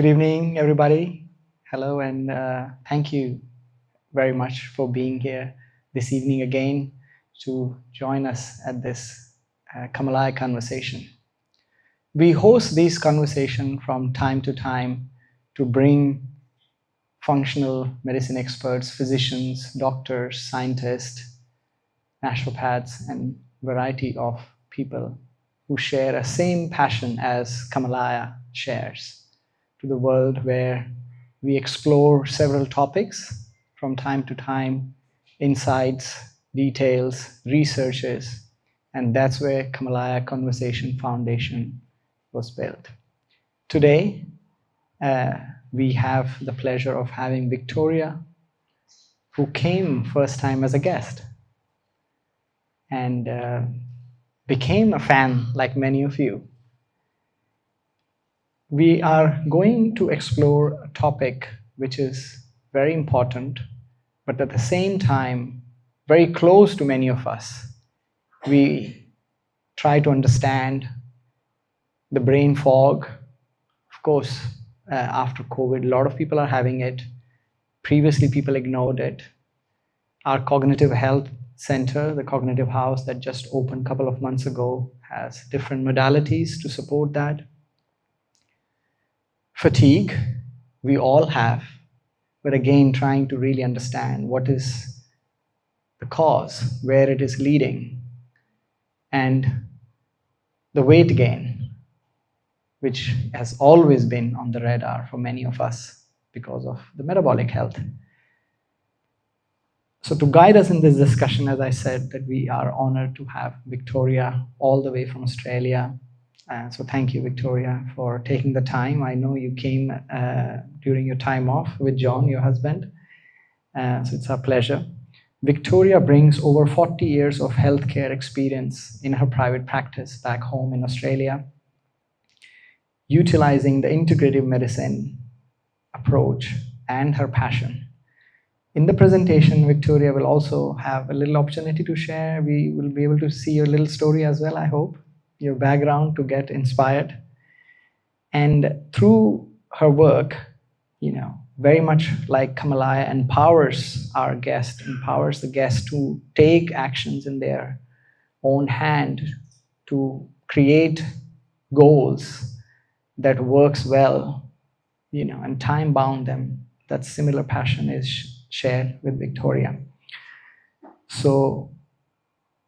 Good evening, everybody. Hello, and thank you very much for being here this evening again to join us at this Kamalaya conversation. We host these conversations from time to time to bring functional medicine experts, physicians, doctors, scientists, naturopaths, and variety of people who share a same passion as Kamalaya shares to the world, where we explore several topics from time to time, insights, details, researches, and that's where Kamalaya Conversation Foundation was built. Today, we have the pleasure of having Victoria, who came first time as a guest and became a fan like many of you. We are going to explore a topic which is very important, but at the same time, very close to many of us. We try to understand the brain fog. Of course, after COVID, a lot of people are having it. Previously, people ignored it. Our cognitive health center, the Cognitive House that just opened a couple of months ago, has different modalities to support that. Fatigue, we all have, but again, trying to really understand what is the cause, where it is leading, and the weight gain, which has always been on the radar for many of us because of the metabolic health. So to guide us in this discussion, as I said, that we are honored to have Victoria all the way from Australia. So thank you, Victoria, for taking the time. I know you came during your time off with John, your husband. So it's our pleasure. Victoria brings over 40 years of healthcare experience in her private practice back home in Australia, utilizing the integrative medicine approach and her passion. In the presentation, Victoria will also have a little opportunity to share. We will be able to see your little story as well, I hope, your background, to get inspired. And through her work, very much like Kamalaya empowers our guest, empowers the guest to take actions in their own hand, to create goals that works well, and time bound them. That similar passion is shared with Victoria. So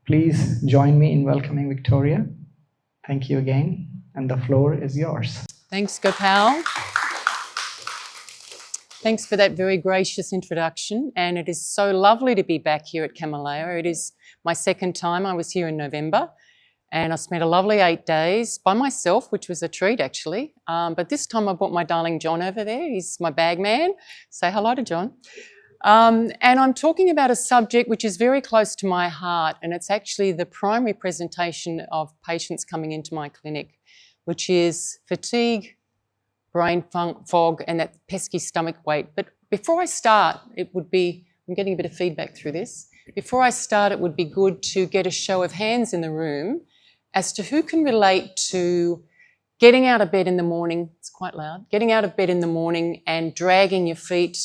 please join me in welcoming Victoria. Thank you again, and the floor is yours. Thanks, Gopal. Thanks for that very gracious introduction, and it is so lovely to be back here at Kamalaya. It is my second time. I was here in November, and I spent a lovely 8 days by myself, which was a treat actually. But this time I brought my darling John over there. He's my bag man. Say hello to John. And I'm talking about a subject which is very close to my heart, and it's actually the primary presentation of patients coming into my clinic, which is fatigue, brain fog, and that pesky stomach weight. But before I start, I'm getting a bit of feedback through this. Before I start, it would be good to get a show of hands in the room as to who can relate to getting out of bed in the morning. It's quite loud. Getting out of bed in the morning and dragging your feet,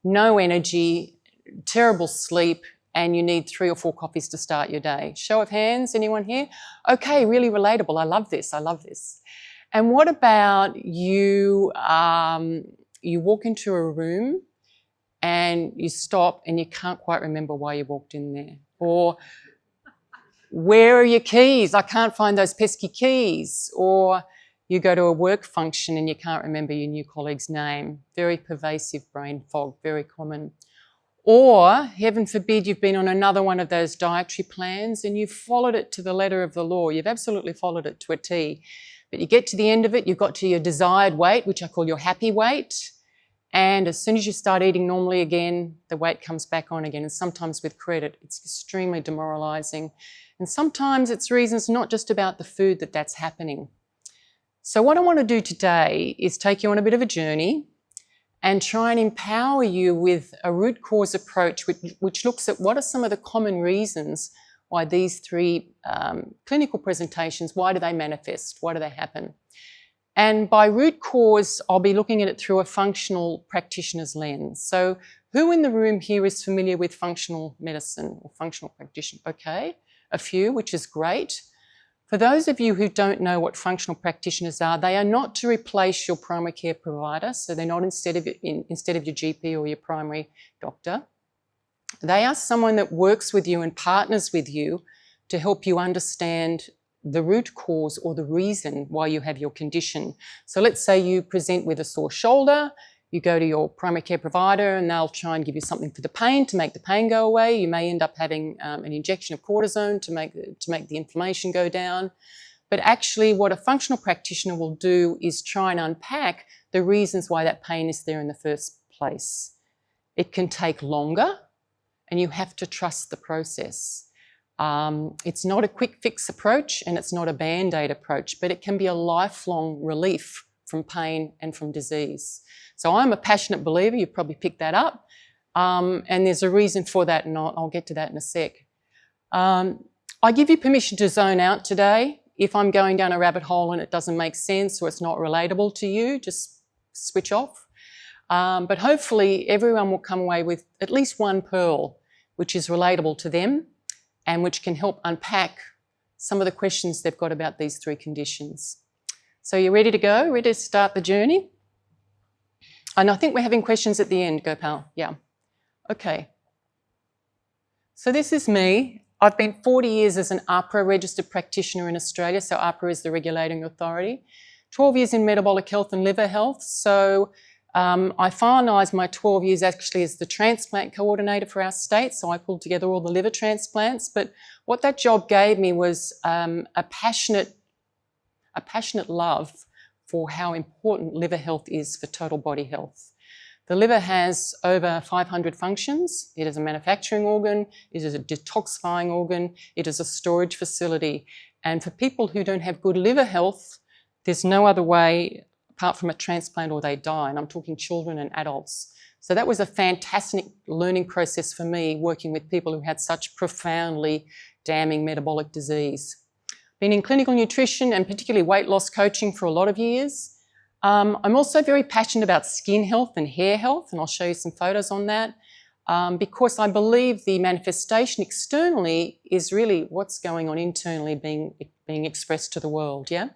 no energy, terrible sleep, and you need 3 or 4 coffees to start your day. Show of hands, anyone here? Okay, really relatable. I love this. And what about you, you walk into a room and you stop and you can't quite remember why you walked in there? Or where are your keys? I can't find those pesky keys. Or you go to a work function and you can't remember your new colleague's name. Very pervasive brain fog, very common. Or, heaven forbid, you've been on another one of those dietary plans and you've followed it to the letter of the law. You've absolutely followed it to a T. But you get to the end of it, you've got to your desired weight, which I call your happy weight. And as soon as you start eating normally again, the weight comes back on again. And sometimes with credit, it's extremely demoralising. And sometimes it's reasons not just about the food that's happening. So what I want to do today is take you on a bit of a journey and try and empower you with a root cause approach which looks at what are some of the common reasons why these 3 clinical presentations, why do they manifest, why do they happen? And by root cause, I'll be looking at it through a functional practitioner's lens. So who in the room here is familiar with functional medicine or functional practitioner? Okay, a few, which is great. For those of you who don't know what functional practitioners are, they are not to replace your primary care provider. So they're not instead of your GP or your primary doctor. They are someone that works with you and partners with you to help you understand the root cause or the reason why you have your condition. So let's say you present with a sore shoulder, you go to your primary care provider and they'll try and give you something for the pain to make the pain go away. You may end up having an injection of cortisone to make the inflammation go down. But actually what a functional practitioner will do is try and unpack the reasons why that pain is there in the first place. It can take longer and you have to trust the process. It's not a quick fix approach and it's not a band-aid approach, but it can be a lifelong relief from pain and from disease. So I'm a passionate believer, you've probably picked that up, and there's a reason for that and I'll get to that in a sec. I give you permission to zone out today. If I'm going down a rabbit hole and it doesn't make sense or it's not relatable to you, just switch off. But hopefully everyone will come away with at least one pearl which is relatable to them and which can help unpack some of the questions they've got about these three conditions. So you're ready to go? Ready to start the journey? And I think we're having questions at the end, Gopal. Yeah. Okay. So this is me. I've been 40 years as an AHPRA registered practitioner in Australia. So AHPRA is the regulating authority. 12 years in metabolic health and liver health. So I finalised my 12 years actually as the transplant coordinator for our state. So I pulled together all the liver transplants. But what that job gave me was a passionate love for how important liver health is for total body health. The liver has over 500 functions. It is a manufacturing organ, it is a detoxifying organ, it is a storage facility. And for people who don't have good liver health, there's no other way apart from a transplant or they die. And I'm talking children and adults. So that was a fantastic learning process for me, working with people who had such profoundly damning metabolic disease. Been in clinical nutrition and particularly weight loss coaching for a lot of years. I'm also very passionate about skin health and hair health, and I'll show you some photos on that, because I believe the manifestation externally is really what's going on internally being expressed to the world, yeah?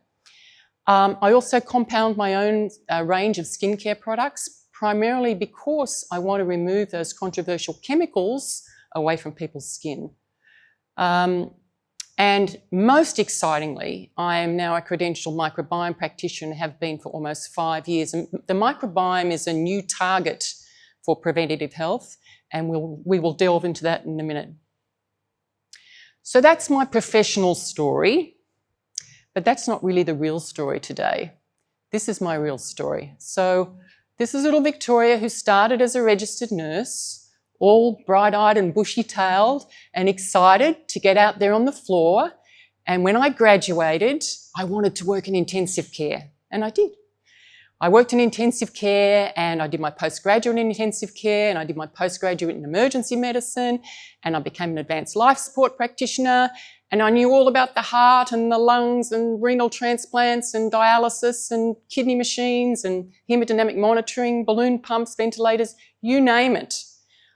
I also compound my own range of skincare products, primarily because I want to remove those controversial chemicals away from people's skin. And most excitingly, I am now a credentialed microbiome practitioner and have been for almost 5 years. And the microbiome is a new target for preventative health, and we will delve into that in a minute. So that's my professional story, but that's not really the real story today. This is my real story. So this is little Victoria, who started as a registered nurse, all bright-eyed and bushy-tailed and excited to get out there on the floor. And when I graduated, I wanted to work in intensive care, and I did. I worked in intensive care and I did my postgraduate in intensive care and I did my postgraduate in emergency medicine and I became an advanced life support practitioner, and I knew all about the heart and the lungs and renal transplants and dialysis and kidney machines and hemodynamic monitoring, balloon pumps, ventilators, you name it.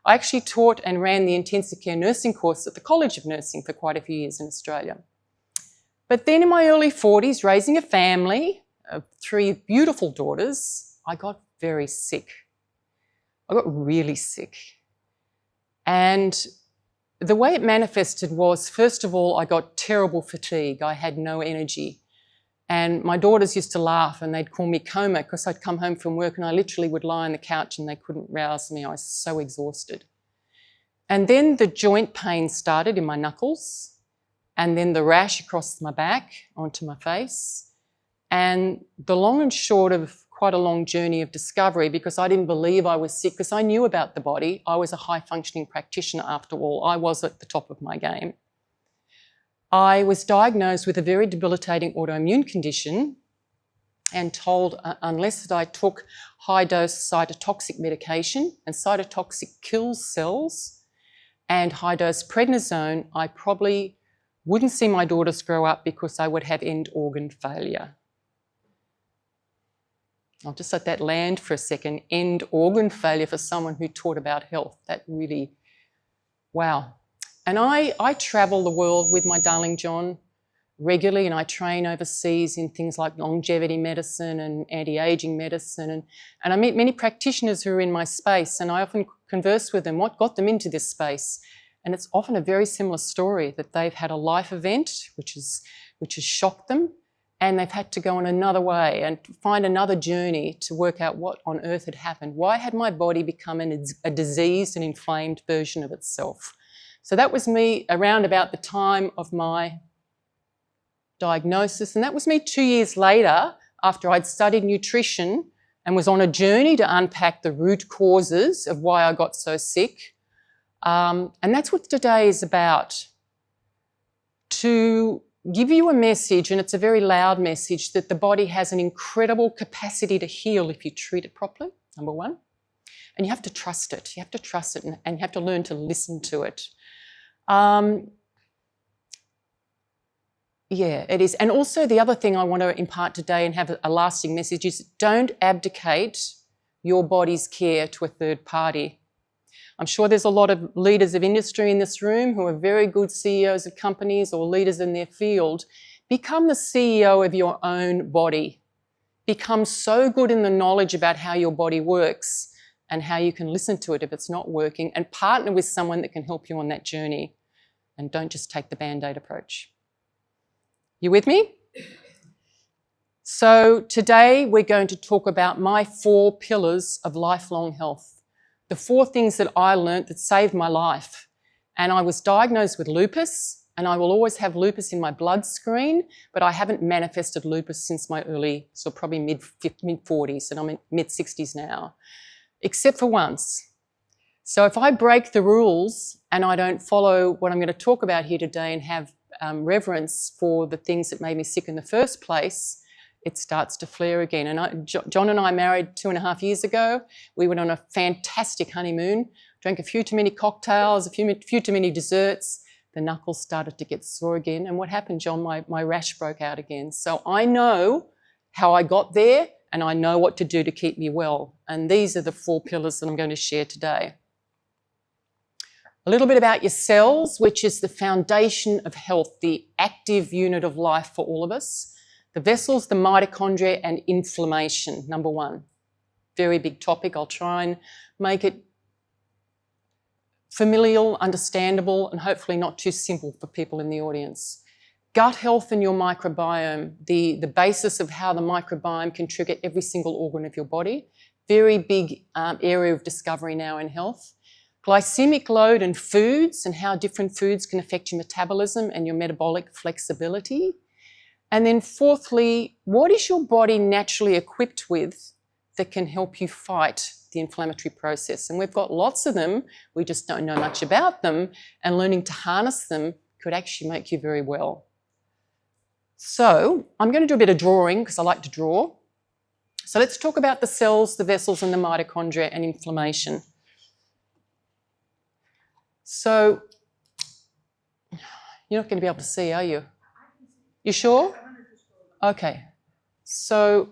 I actually taught and ran the intensive care nursing course at the College of Nursing for quite a few years in Australia. But then in my early 40s, raising a family of 3 beautiful daughters, I got very sick. I got really sick. And the way it manifested was, first of all, I got terrible fatigue. I had no energy. And my daughters used to laugh and they'd call me coma because I'd come home from work and I literally would lie on the couch and they couldn't rouse me. I was so exhausted. And then the joint pain started in my knuckles, and then the rash across my back onto my face. And the long and short of quite a long journey of discovery, because I didn't believe I was sick, because I knew about the body. I was a high-functioning practitioner after all. I was at the top of my game. I was diagnosed with a very debilitating autoimmune condition and told unless I took high-dose cytotoxic medication, and cytotoxic kills cells, and high-dose prednisone, I probably wouldn't see my daughters grow up because I would have end organ failure. I'll just let that land for a second. End organ failure for someone who taught about health. That really, wow. And I travel the world with my darling John regularly, and I train overseas in things like longevity medicine and anti-aging medicine. And I meet many practitioners who are in my space, and I often converse with them, what got them into this space? And it's often a very similar story, that they've had a life event which has shocked them, and they've had to go on another way and find another journey to work out what on earth had happened. Why had my body become a diseased and inflamed version of itself? So that was me around about the time of my diagnosis, and that was me 2 years later, after I'd studied nutrition and was on a journey to unpack the root causes of why I got so sick. And that's what today is about, to give you a message, and it's a very loud message, that the body has an incredible capacity to heal if you treat it properly, number one. And you have to trust it. You have to trust it, and you have to learn to listen to it. Yeah, it is. And also the other thing I want to impart today and have a lasting message is, don't abdicate your body's care to a third party. I'm sure there's a lot of leaders of industry in this room who are very good CEOs of companies or leaders in their field. Become the CEO of your own body. Become so good in the knowledge about how your body works and how you can listen to it if it's not working, and partner with someone that can help you on that journey. And don't just take the Band-Aid approach. You with me? So today we're going to talk about my 4 pillars of lifelong health. The 4 things that I learnt that saved my life. And I was diagnosed with lupus, and I will always have lupus in my blood screen, but I haven't manifested lupus since my early, so probably mid-40s, and I'm in mid-60s now, except for once. So if I break the rules and I don't follow what I'm going to talk about here today and have reverence for the things that made me sick in the first place, it starts to flare again. And John and I married 2.5 years ago. We went on a fantastic honeymoon, drank a few too many cocktails, a few too many desserts. The knuckles started to get sore again. And what happened, John? My rash broke out again. So I know how I got there, and I know what to do to keep me well. And these are the 4 pillars that I'm going to share today. A little bit about your cells, which is the foundation of health, the active unit of life for all of us. The vessels, the mitochondria, and inflammation, number 1. Very big topic. I'll try and make it familial, understandable, and hopefully not too simple for people in the audience. Gut health and your microbiome, the basis of how the microbiome can trigger every single organ of your body. Very big area of discovery now in health. Glycemic load and foods, and how different foods can affect your metabolism and your metabolic flexibility. And then 4thly, what is your body naturally equipped with that can help you fight the inflammatory process? And we've got lots of them, we just don't know much about them, and learning to harness them could actually make you very well. So I'm going to do a bit of drawing because I like to draw. So let's talk about the cells, the vessels, and the mitochondria and inflammation. So, you're not going to be able to see, are you? You sure? Okay. So,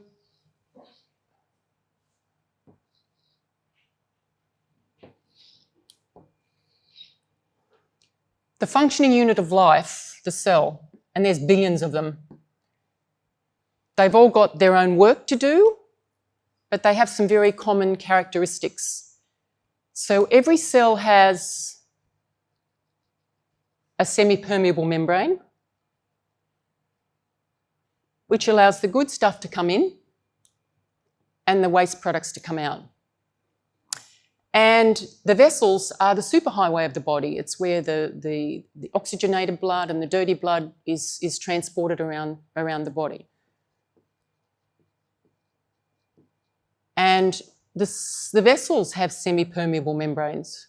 the functioning unit of life, the cell, and there's billions of them, they've all got their own work to do, but they have some very common characteristics. So every cell has a semi-permeable membrane, which allows the good stuff to come in and the waste products to come out. And the vessels are the superhighway of the body. It's where the oxygenated blood and the dirty blood is transported around the body. And the vessels have semi-permeable membranes.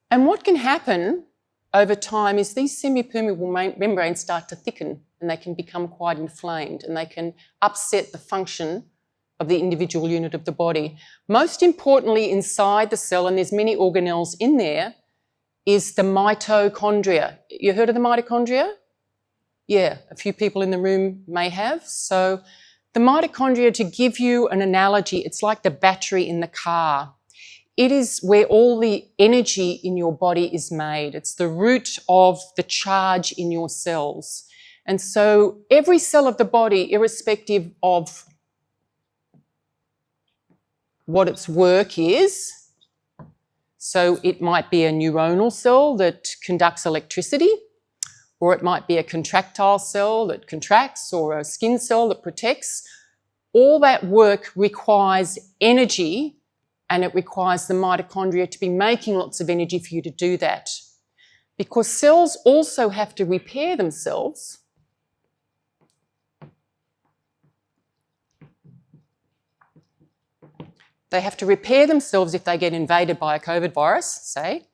And what can happen over time is these semi-permeable membranes start to thicken, and they can become quite inflamed, and they can upset the function of the individual unit of the body. Most importantly, inside the cell, and there's many organelles in there, is the mitochondria. You heard of the mitochondria? Yeah, a few people in the room may have. So the mitochondria, to give you an analogy, it's like the battery in the car. It is where all the energy in your body is made. It's the root of the charge in your cells. And so every cell of the body, irrespective of what its work is, so it might be a neuronal cell that conducts electricity, or it might be a contractile cell that contracts, or a skin cell that protects. All that work requires energy, and it requires the mitochondria to be making lots of energy for you to do that. Because cells also have to repair themselves. They have to repair themselves if they get invaded by a COVID virus, say,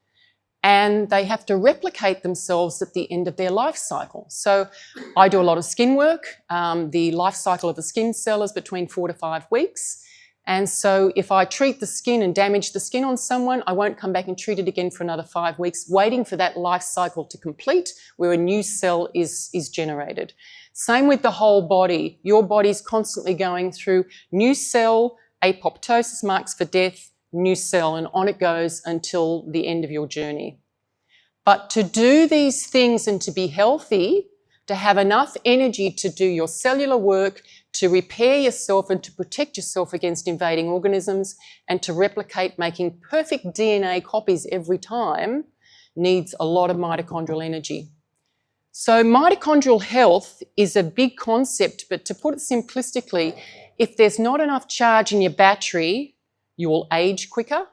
and they have to replicate themselves at the end of their life cycle. So I do a lot of skin work. The life cycle of a skin cell is between 4 to 5 weeks. And so if I treat the skin and damage the skin on someone, I won't come back and treat it again for another 5 weeks, waiting for that life cycle to complete where a new cell is generated. Same with the whole body. Your body's constantly going through new cell, apoptosis marks for death, new cell, and on it goes until the end of your journey. But to do these things and to be healthy, to have enough energy to do your cellular work, to repair yourself and to protect yourself against invading organisms, and to replicate, making perfect DNA copies every time, needs a lot of mitochondrial energy. So mitochondrial health is a big concept, but to put it simplistically, if there's not enough charge in your battery, you will age quicker,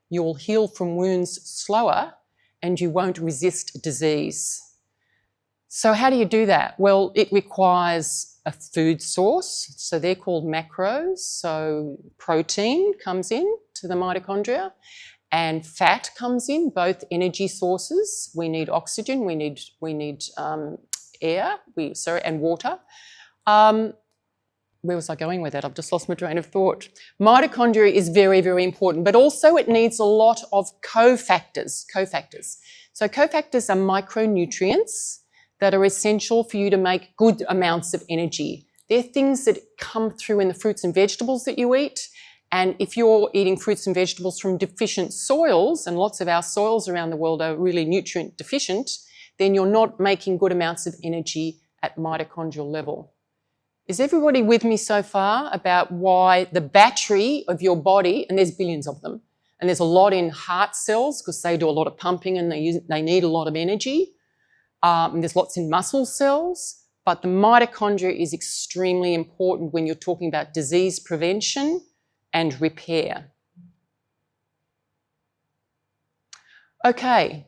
you will heal from wounds slower, and you won't resist disease. So how do you do that? Well, it requires a food source. So they're called macros. So protein comes in to the mitochondria and fat comes in, both energy sources. We need oxygen, we need air, and water. Where was I going with that? I've just lost my train of thought. Mitochondria is very, very important, but also it needs a lot of cofactors. So cofactors are micronutrients that are essential for you to make good amounts of energy. They're things that come through in the fruits and vegetables that you eat. And if you're eating fruits and vegetables from deficient soils, and lots of our soils around the world are really nutrient deficient, then you're not making good amounts of energy at mitochondrial level. Is everybody with me so far about why the battery of your body, and there's billions of them, and there's a lot in heart cells because they do a lot of pumping and they need a lot of energy. And there's lots in muscle cells, but the mitochondria is extremely important when you're talking about disease prevention and repair. Okay,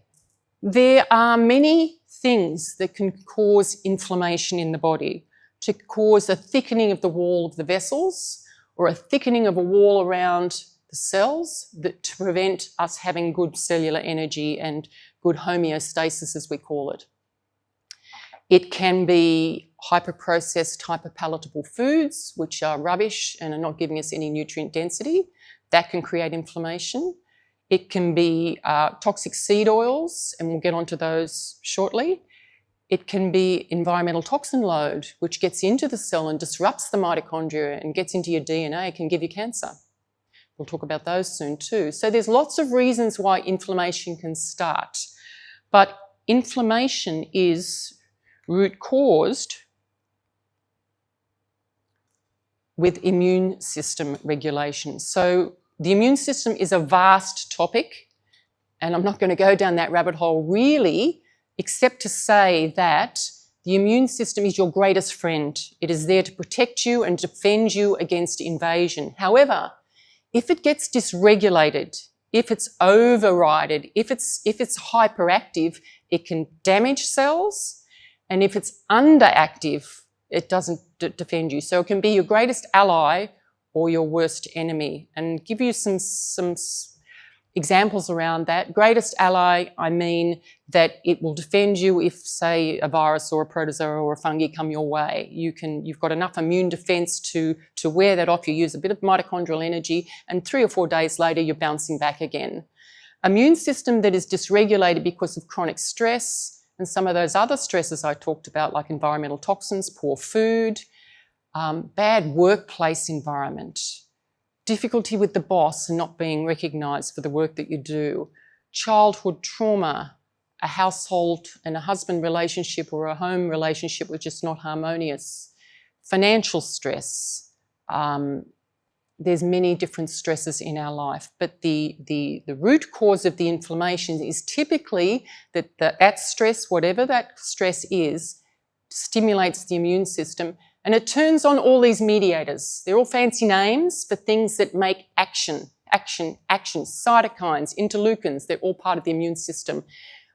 there are many things that can cause inflammation in the body, to cause a thickening of the wall of the vessels or a thickening of a wall around the cells to prevent us having good cellular energy and good homeostasis, as we call it. It can be hyperprocessed, hyperpalatable foods, which are rubbish and are not giving us any nutrient density. That can create inflammation. It can be toxic seed oils, and we'll get onto those shortly. It can be environmental toxin load, which gets into the cell and disrupts the mitochondria and gets into your DNA, can give you cancer. We'll talk about those soon too. So there's lots of reasons why inflammation can start, but inflammation is root caused with immune system regulation. So the immune system is a vast topic, and I'm not going to go down that rabbit hole really, except to say that the immune system is your greatest friend. It is there to protect you and defend you against invasion. However, if it gets dysregulated, if it's overridden, if it's hyperactive, it can damage cells. And if it's underactive, it doesn't defend you. So it can be your greatest ally or your worst enemy. And give you some examples around that. Greatest ally, I mean that it will defend you if, say, a virus or a protozoa or a fungi come your way. You've got enough immune defense to wear that off. You use a bit of mitochondrial energy, and 3 or 4 days later, you're bouncing back again. Immune system that is dysregulated because of chronic stress, and some of those other stresses I talked about, like environmental toxins, poor food, bad workplace environment, difficulty with the boss and not being recognised for the work that you do, childhood trauma, a household and a husband relationship or a home relationship which is not harmonious, financial stress. There's many different stresses in our life, but the root cause of the inflammation is typically that stress, whatever that stress is, stimulates the immune system, and it turns on all these mediators. They're all fancy names for things that make action, cytokines, interleukins, they're all part of the immune system.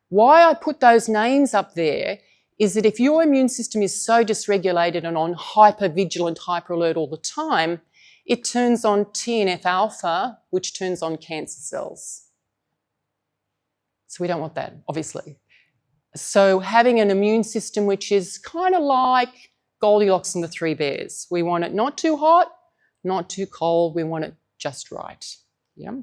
Why I put those names up there is that if your immune system is so dysregulated and on hypervigilant, hyperalert all the time, it turns on TNF alpha, which turns on cancer cells. So we don't want that, obviously. So having an immune system which is kind of like Goldilocks and the Three Bears. We want it not too hot, not too cold. We want it just right. Yeah.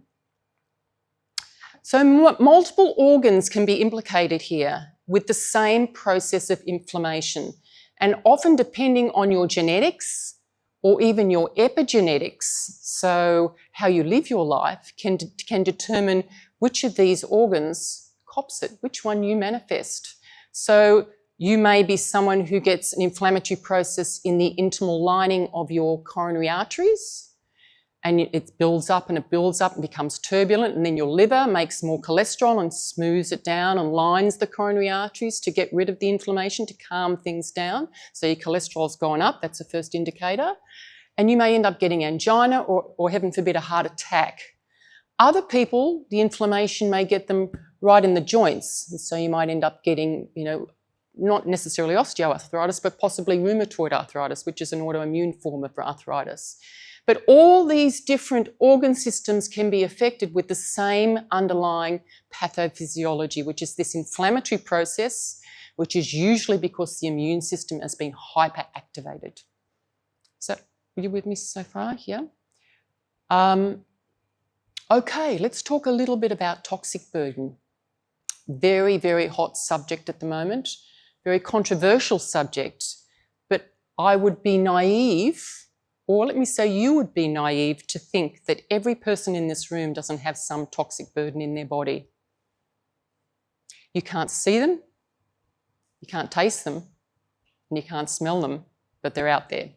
So multiple organs can be implicated here with the same process of inflammation. And often depending on your genetics or even your epigenetics, so how you live your life, can determine which of these organs cops it, which one you manifest. So you may be someone who gets an inflammatory process in the intimal lining of your coronary arteries, and it builds up and it builds up and becomes turbulent, and then your liver makes more cholesterol and smooths it down and lines the coronary arteries to get rid of the inflammation, to calm things down. So your cholesterol's gone up, that's the first indicator. And you may end up getting angina or heaven forbid, a heart attack. Other people, the inflammation may get them right in the joints, and so you might end up getting, not necessarily osteoarthritis, but possibly rheumatoid arthritis, which is an autoimmune form of arthritis. But all these different organ systems can be affected with the same underlying pathophysiology, which is this inflammatory process, which is usually because the immune system has been hyperactivated. So, are you with me so far? Yeah? Okay, let's talk a little bit about toxic burden. Very, very hot subject at the moment, very controversial subject, but I would be naive, or let me say you would be naive to think that every person in this room doesn't have some toxic burden in their body. You can't see them, you can't taste them, and you can't smell them, but they're out there.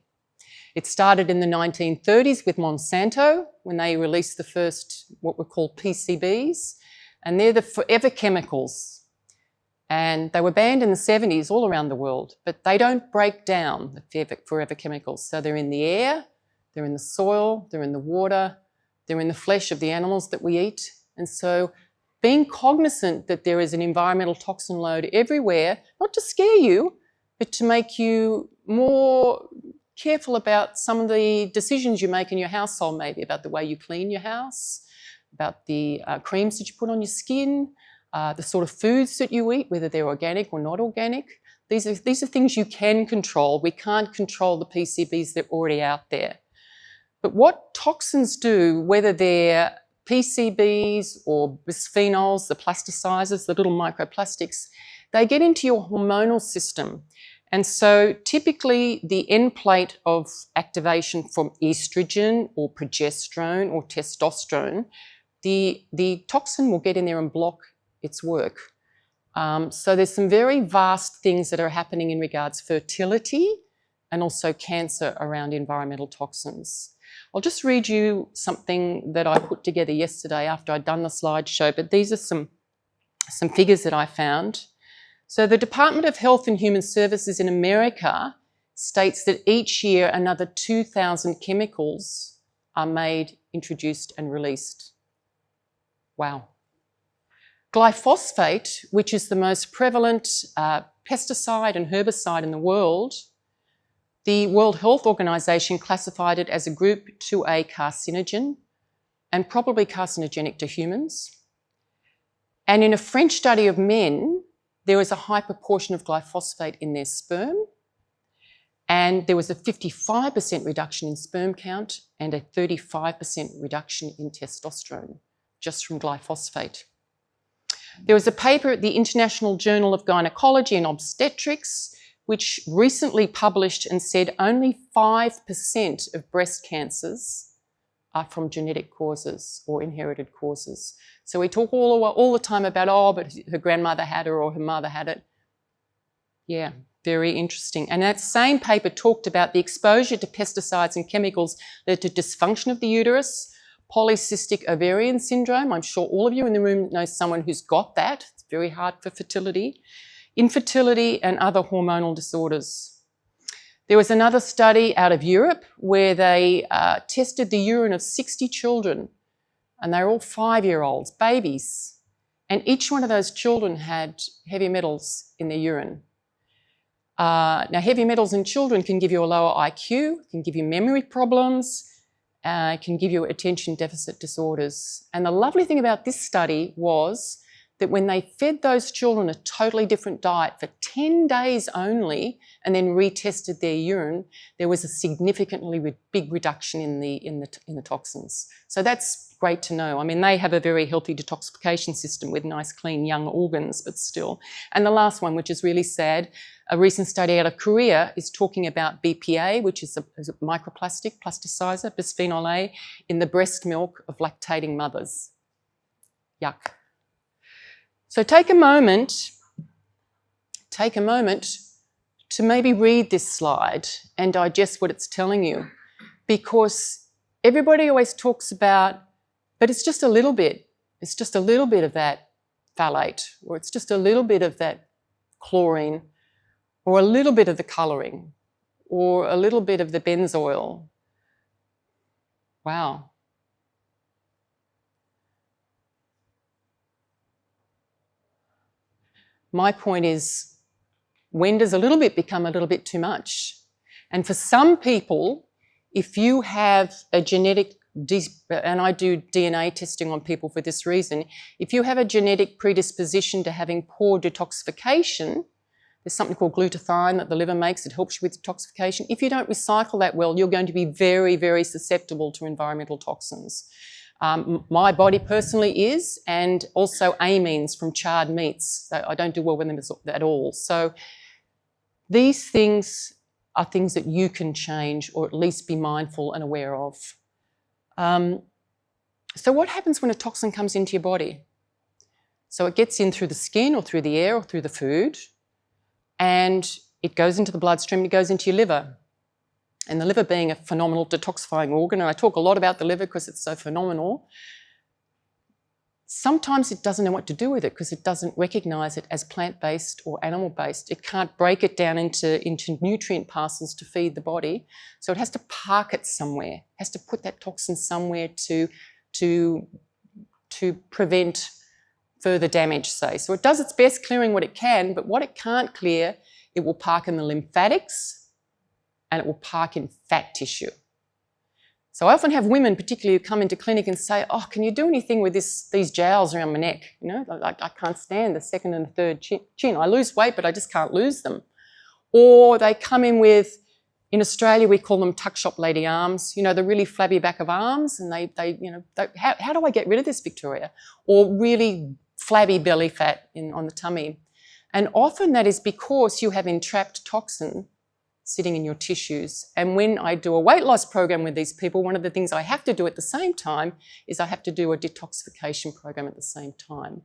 It started in the 1930s with Monsanto when they released the first, what were called PCBs, and they're the forever chemicals. And they were banned in the 70s all around the world, but they don't break down, the forever chemicals. So they're in the air, they're in the soil, they're in the water, they're in the flesh of the animals that we eat. And so being cognizant that there is an environmental toxin load everywhere, not to scare you, but to make you more careful about some of the decisions you make in your household, maybe about the way you clean your house, about the creams that you put on your skin, the sort of foods that you eat, whether they're organic or not organic. These are things you can control. We can't control the PCBs that are already out there. But what toxins do, whether they're PCBs or bisphenols, the plasticizers, the little microplastics, they get into your hormonal system. And so typically the end plate of activation from estrogen or progesterone or testosterone, the toxin will get in there and block its work. So there's some very vast things that are happening in regards to fertility and also cancer around environmental toxins. I'll just read you something that I put together yesterday after I'd done the slideshow, but these are some figures that I found. So the Department of Health and Human Services in America states that each year another 2,000 chemicals are made, introduced and released. Wow. Glyphosate, which is the most prevalent pesticide and herbicide in the world, the World Health Organization classified it as a group 2A carcinogen and probably carcinogenic to humans. And in a French study of men, there was a high proportion of glyphosate in their sperm, and there was a 55% reduction in sperm count and a 35% reduction in testosterone just from glyphosate. There was a paper at the International Journal of Gynecology and Obstetrics which recently published and said only 5% of breast cancers are from genetic causes or inherited causes. So we talk all the time about, oh, but her grandmother had it or her mother had it. Yeah, very interesting. And that same paper talked about the exposure to pesticides and chemicals led to dysfunction of the uterus, polycystic ovarian syndrome. I'm sure all of you in the room know someone who's got that. It's very hard for fertility. Infertility and other hormonal disorders. There was another study out of Europe where they tested the urine of 60 children, and they were all 5-year-olds, babies, and each one of those children had heavy metals in their urine. Now, heavy metals in children can give you a lower IQ, can give you memory problems, can give you attention deficit disorders. And the lovely thing about this study was that when they fed those children a totally different diet for 10 days only and then retested their urine, there was a significantly big reduction in the toxins. So that's great to know. I mean, they have a very healthy detoxification system with nice, clean, young organs, but still. And the last one, which is really sad, a recent study out of Korea is talking about BPA, which is a microplastic, plasticizer, bisphenol A, in the breast milk of lactating mothers. Yuck. So take a moment to maybe read this slide and digest what it's telling you, because everybody always talks about, but it's just a little bit. It's just a little bit of that phthalate, or it's just a little bit of that chlorine, or a little bit of the colouring, or a little bit of the benzoyl. Wow. My point is, when does a little bit become a little bit too much? And for some people, if you have a genetic, and I do DNA testing on people for this reason, if you have a genetic predisposition to having poor detoxification, there's something called glutathione that the liver makes that helps you with detoxification. If you don't recycle that well, you're going to be very, very susceptible to environmental toxins. My body personally is, and also amines from charred meats. So I don't do well with them at all. So these things are things that you can change, or at least be mindful and aware of. So what happens when a toxin comes into your body? So it gets in through the skin or through the air or through the food, and it goes into the bloodstream, it goes into your liver. And the liver being a phenomenal detoxifying organ, and I talk a lot about the liver because it's so phenomenal, sometimes it doesn't know what to do with it because it doesn't recognise it as plant-based or animal-based. It can't break it down into nutrient parcels to feed the body. So it has to park it somewhere, it has to put that toxin somewhere to prevent further damage, say. So it does its best clearing what it can, but what it can't clear, it will park in the lymphatics, and it will park in fat tissue. So I often have women particularly who come into clinic and say, oh, can you do anything with these jowls around my neck? You know, I can't stand the second and the third chin. I lose weight, but I just can't lose them. Or they come in with, in Australia, we call them tuck shop lady arms, you know, the really flabby back of arms, and how do I get rid of this, Victoria? Or really flabby belly fat on the tummy. And often that is because you have entrapped toxin sitting in your tissues. And when I do a weight loss program with these people, one of the things I have to do at the same time is I have to do a detoxification program at the same time.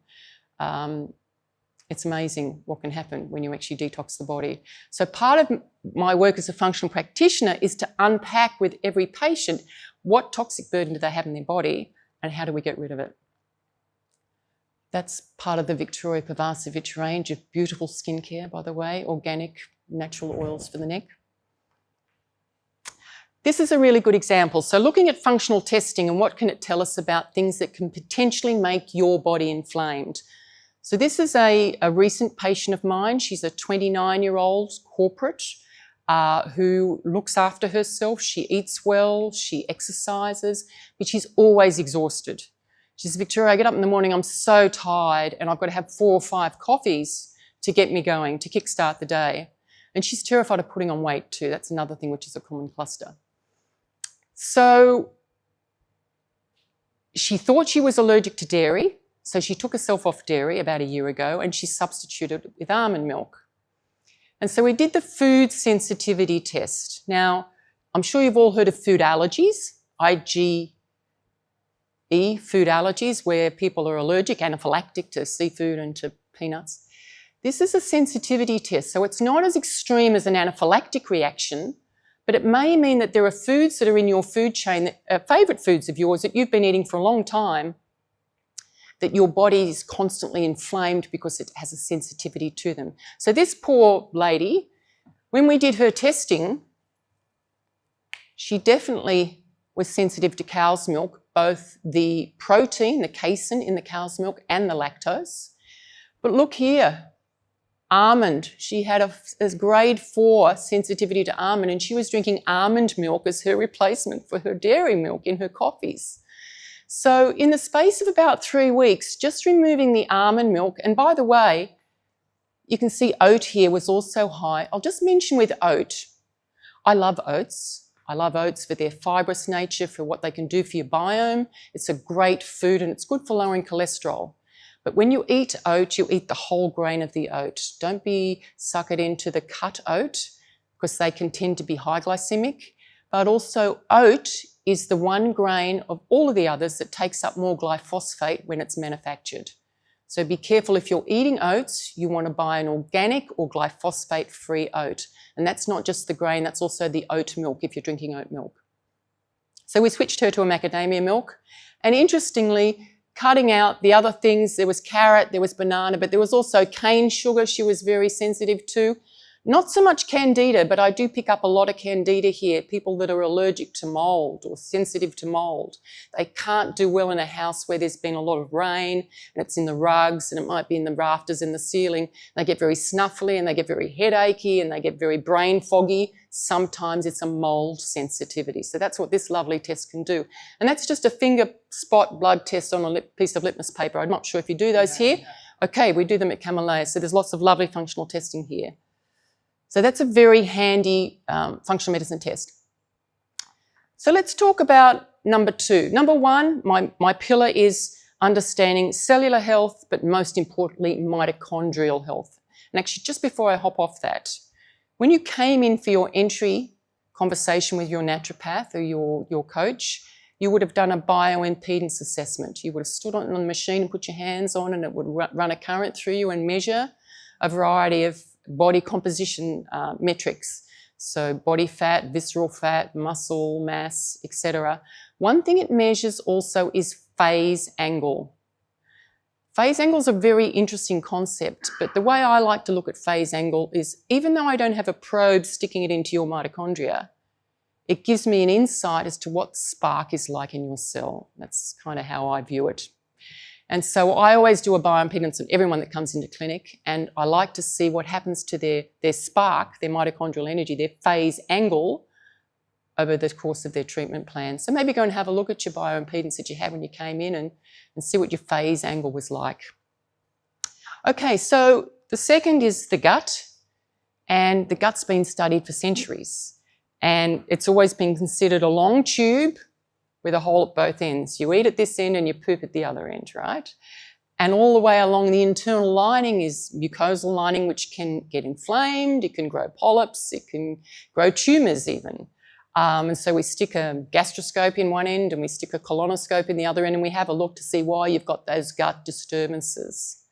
It's amazing what can happen when you actually detox the body. So part of my work as a functional practitioner is to unpack with every patient what toxic burden do they have in their body and how do we get rid of it. That's part of the Victoria Pavasovic range of beautiful skincare, by the way, organic, natural oils for the neck. This is a really good example. So looking at functional testing and what can it tell us about things that can potentially make your body inflamed. So this is a recent patient of mine. She's a 29-year-old corporate who looks after herself. She eats well, she exercises, but she's always exhausted. She says, Victoria, I get up in the morning, I'm so tired and I've got to have 4 or 5 coffees to get me going, to kickstart the day. And she's terrified of putting on weight too. That's another thing which is a common cluster. So she thought she was allergic to dairy. So she took herself off dairy about a year ago and she substituted it with almond milk. And so we did the food sensitivity test. Now, I'm sure you've all heard of food allergies, IgE, food allergies, where people are allergic, anaphylactic to seafood and to peanuts. This is a sensitivity test, so it's not as extreme as an anaphylactic reaction, but it may mean that there are foods that are in your food chain, that are favourite foods of yours that you've been eating for a long time, that your body is constantly inflamed because it has a sensitivity to them. So this poor lady, when we did her testing, she definitely was sensitive to cow's milk, both the protein, the casein in the cow's milk, and the lactose. But look here, almond. She had a grade 4 sensitivity to almond, and she was drinking almond milk as her replacement for her dairy milk in her coffees. So in the space of about 3 weeks, just removing the almond milk, and by the way, you can see oat here was also high. I'll just mention with oat, I love oats. I love oats for their fibrous nature, for what they can do for your biome. It's a great food and it's good for lowering cholesterol. But when you eat oat, you eat the whole grain of the oat. Don't be suckered into the cut oat because they can tend to be high glycemic. But also oat is the one grain of all of the others that takes up more glyphosate when it's manufactured. So be careful if you're eating oats, you want to buy an organic or glyphosate-free oat. And that's not just the grain, that's also the oat milk if you're drinking oat milk. So we switched her to a macadamia milk. And interestingly, cutting out the other things, there was carrot, there was banana, but there was also cane sugar she was very sensitive to. Not so much candida, but I do pick up a lot of candida here, people that are allergic to mould or sensitive to mould. They can't do well in a house where there's been a lot of rain and it's in the rugs and it might be in the rafters in the ceiling. They get very snuffly and they get very headachy and they get very brain foggy. Sometimes it's a mould sensitivity. So that's what this lovely test can do. And that's just a finger spot blood test on a piece of litmus paper. I'm not sure if you do those here. Okay, we do them at Kamalaya. So there's lots of lovely functional testing here. So that's a very handy functional medicine test. So let's talk about number 2. Number 1, my pillar is understanding cellular health, but most importantly, mitochondrial health. And actually, just before I hop off that, when you came in for your entry conversation with your naturopath or your coach, you would have done a bioimpedance assessment. You would have stood on the machine and put your hands on and it would run a current through you and measure a variety of body composition metrics. So body fat, visceral fat, muscle mass, etc. One thing it measures also is phase angle. Phase angle is a very interesting concept, but the way I like to look at phase angle is, even though I don't have a probe sticking it into your mitochondria, it gives me an insight as to what spark is like in your cell. That's kind of how I view it. And so I always do a bioimpedance of everyone that comes into clinic, and I like to see what happens to their spark, their mitochondrial energy, their phase angle over the course of their treatment plan. So maybe go and have a look at your bioimpedance that you had when you came in and see what your phase angle was like. Okay, so the second is the gut, and the gut's been studied for centuries, and it's always been considered a long tube with a hole at both ends. You eat at this end and you poop at the other end, right? And all the way along the internal lining is mucosal lining, which can get inflamed, it can grow polyps, it can grow tumours even. And so we stick a gastroscope in one end and we stick a colonoscope in the other end and we have a look to see why you've got those gut disturbances.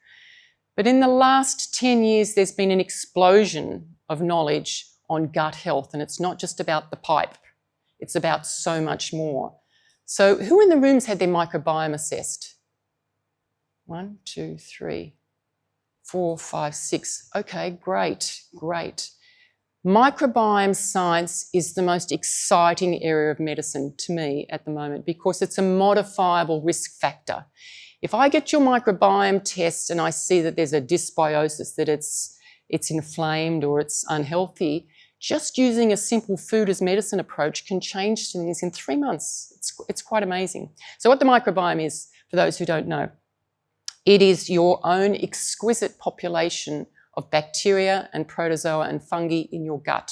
But in the last 10 years, there's been an explosion of knowledge on gut health, and it's not just about the pipe, it's about so much more. So who in the room's had their microbiome assessed? 1, 2, 3, 4, 5, 6. Okay, great. Microbiome science is the most exciting area of medicine to me at the moment because it's a modifiable risk factor. If I get your microbiome test and I see that there's a dysbiosis, that it's inflamed or it's unhealthy, just using a simple food as medicine approach can change things in 3 months. It's quite amazing. So what the microbiome is, for those who don't know, it is your own exquisite population of bacteria and protozoa and fungi in your gut.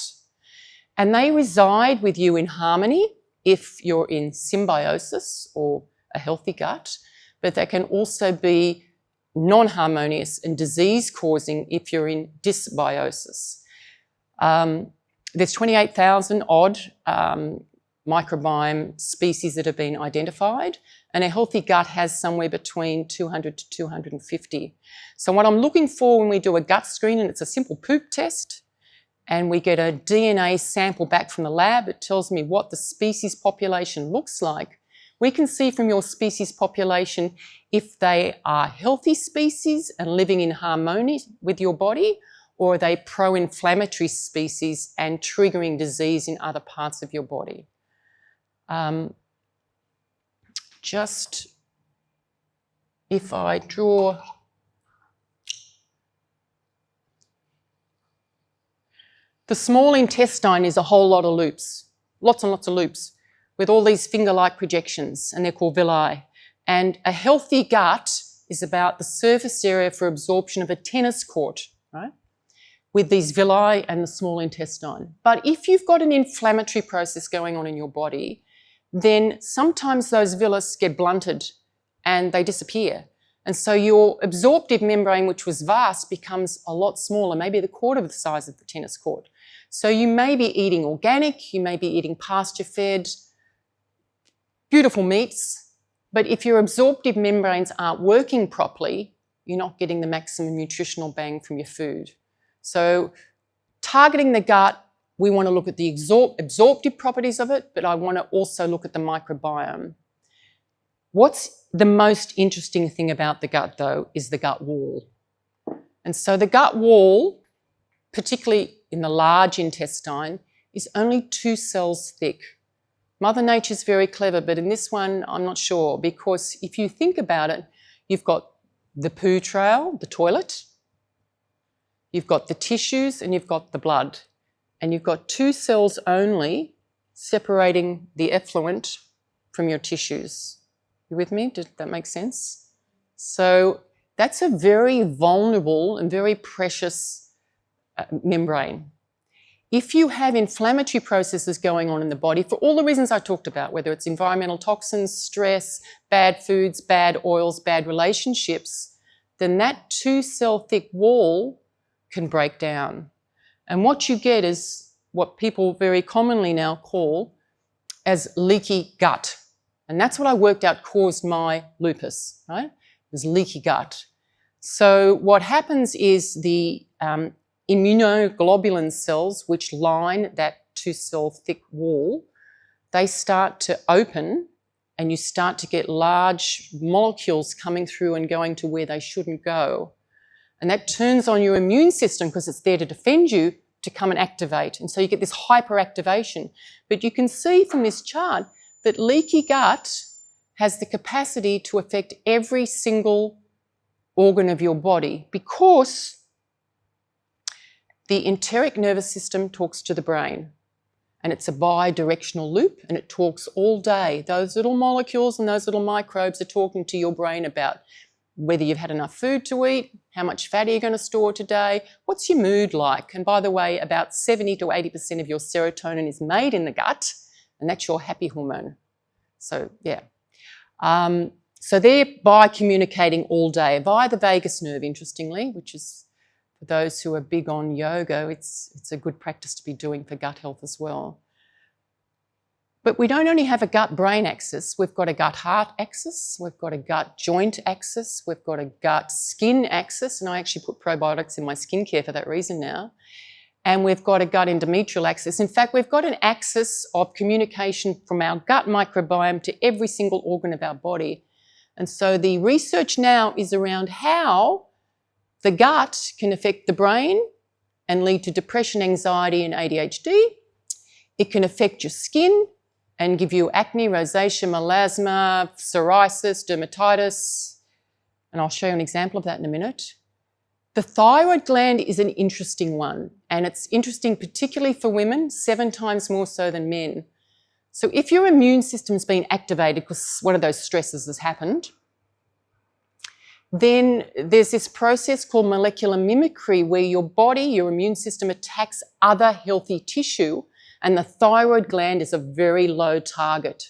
And they reside with you in harmony if you're in symbiosis or a healthy gut. but they can also be non-harmonious and disease-causing if you're in dysbiosis. There's 28,000 odd microbiome species that have been identified, and a healthy gut has somewhere between 200 to 250. So what I'm looking for when we do a gut screen, and it's a simple poop test, and we get a DNA sample back from the lab, it tells me what the species population looks like. We can see from your species population if they are healthy species and living in harmony with your body, or are they pro-inflammatory species and triggering disease in other parts of your body. Just if I draw the small intestine is a whole lot of loops, lots and lots of loops, with all these finger-like projections, and they're called villi. And a healthy gut is about the surface area for absorption of a tennis court, right? With these villi and the small intestine. But if you've got an inflammatory process going on in your body, then sometimes those villi get blunted and they disappear. And so your absorptive membrane, which was vast, becomes a lot smaller, maybe a quarter of the size of the tennis court. So you may be eating organic, you may be eating pasture-fed, beautiful meats, but if your absorptive membranes aren't working properly, you're not getting the maximum nutritional bang from your food. So targeting the gut, we want to look at the absorptive properties of it, but I want to also look at the microbiome. What's the most interesting thing about the gut, though, is the gut wall. And so the gut wall, particularly in the large intestine, is only 2 cells thick. Mother Nature's very clever, but in this one, I'm not sure, because if you think about it, you've got the poo trail, the toilet, you've got the tissues, and you've got the blood. And you've got 2 cells only separating the effluent from your tissues. You with me? Did that make sense? So that's a very vulnerable and very precious membrane. If you have inflammatory processes going on in the body, for all the reasons I talked about, whether it's environmental toxins, stress, bad foods, bad oils, bad relationships, then that 2-cell thick wall can break down. And what you get is what people very commonly now call as leaky gut. And that's what I worked out caused my lupus, right? It was leaky gut. So what happens is the immunoglobulin cells, which line that 2-cell thick wall, they start to open, and you start to get large molecules coming through and going to where they shouldn't go. And that turns on your immune system, because it's there to defend you, to come and activate. And so you get this hyperactivation. But you can see from this chart that leaky gut has the capacity to affect every single organ of your body, because the enteric nervous system talks to the brain, and it's a bi-directional loop, and it talks all day. Those little molecules and those little microbes are talking to your brain about whether you've had enough food to eat, how much fat are you going to store today, what's your mood like. And by the way, about 70 to 80% of your serotonin is made in the gut, and that's your happy hormone. So, yeah. So they're bi-communicating all day via the vagus nerve, interestingly, which is, for those who are big on yoga, it's a good practice to be doing for gut health as well. But we don't only have a gut-brain axis, we've got a gut-heart axis, we've got a gut-joint axis, we've got a gut-skin axis, and I actually put probiotics in my skincare for that reason now. And we've got a gut-endometrial axis. In fact, we've got an axis of communication from our gut microbiome to every single organ of our body. And so the research now is around how the gut can affect the brain and lead to depression, anxiety, and ADHD. It can affect your skin and give you acne, rosacea, melasma, psoriasis, dermatitis. And I'll show you an example of that in a minute. The thyroid gland is an interesting one, and it's interesting particularly for women, 7 times more so than men. So if your immune system's been activated because one of those stresses has happened, then there's this process called molecular mimicry where your body, your immune system, attacks other healthy tissue, and the thyroid gland is a very low target.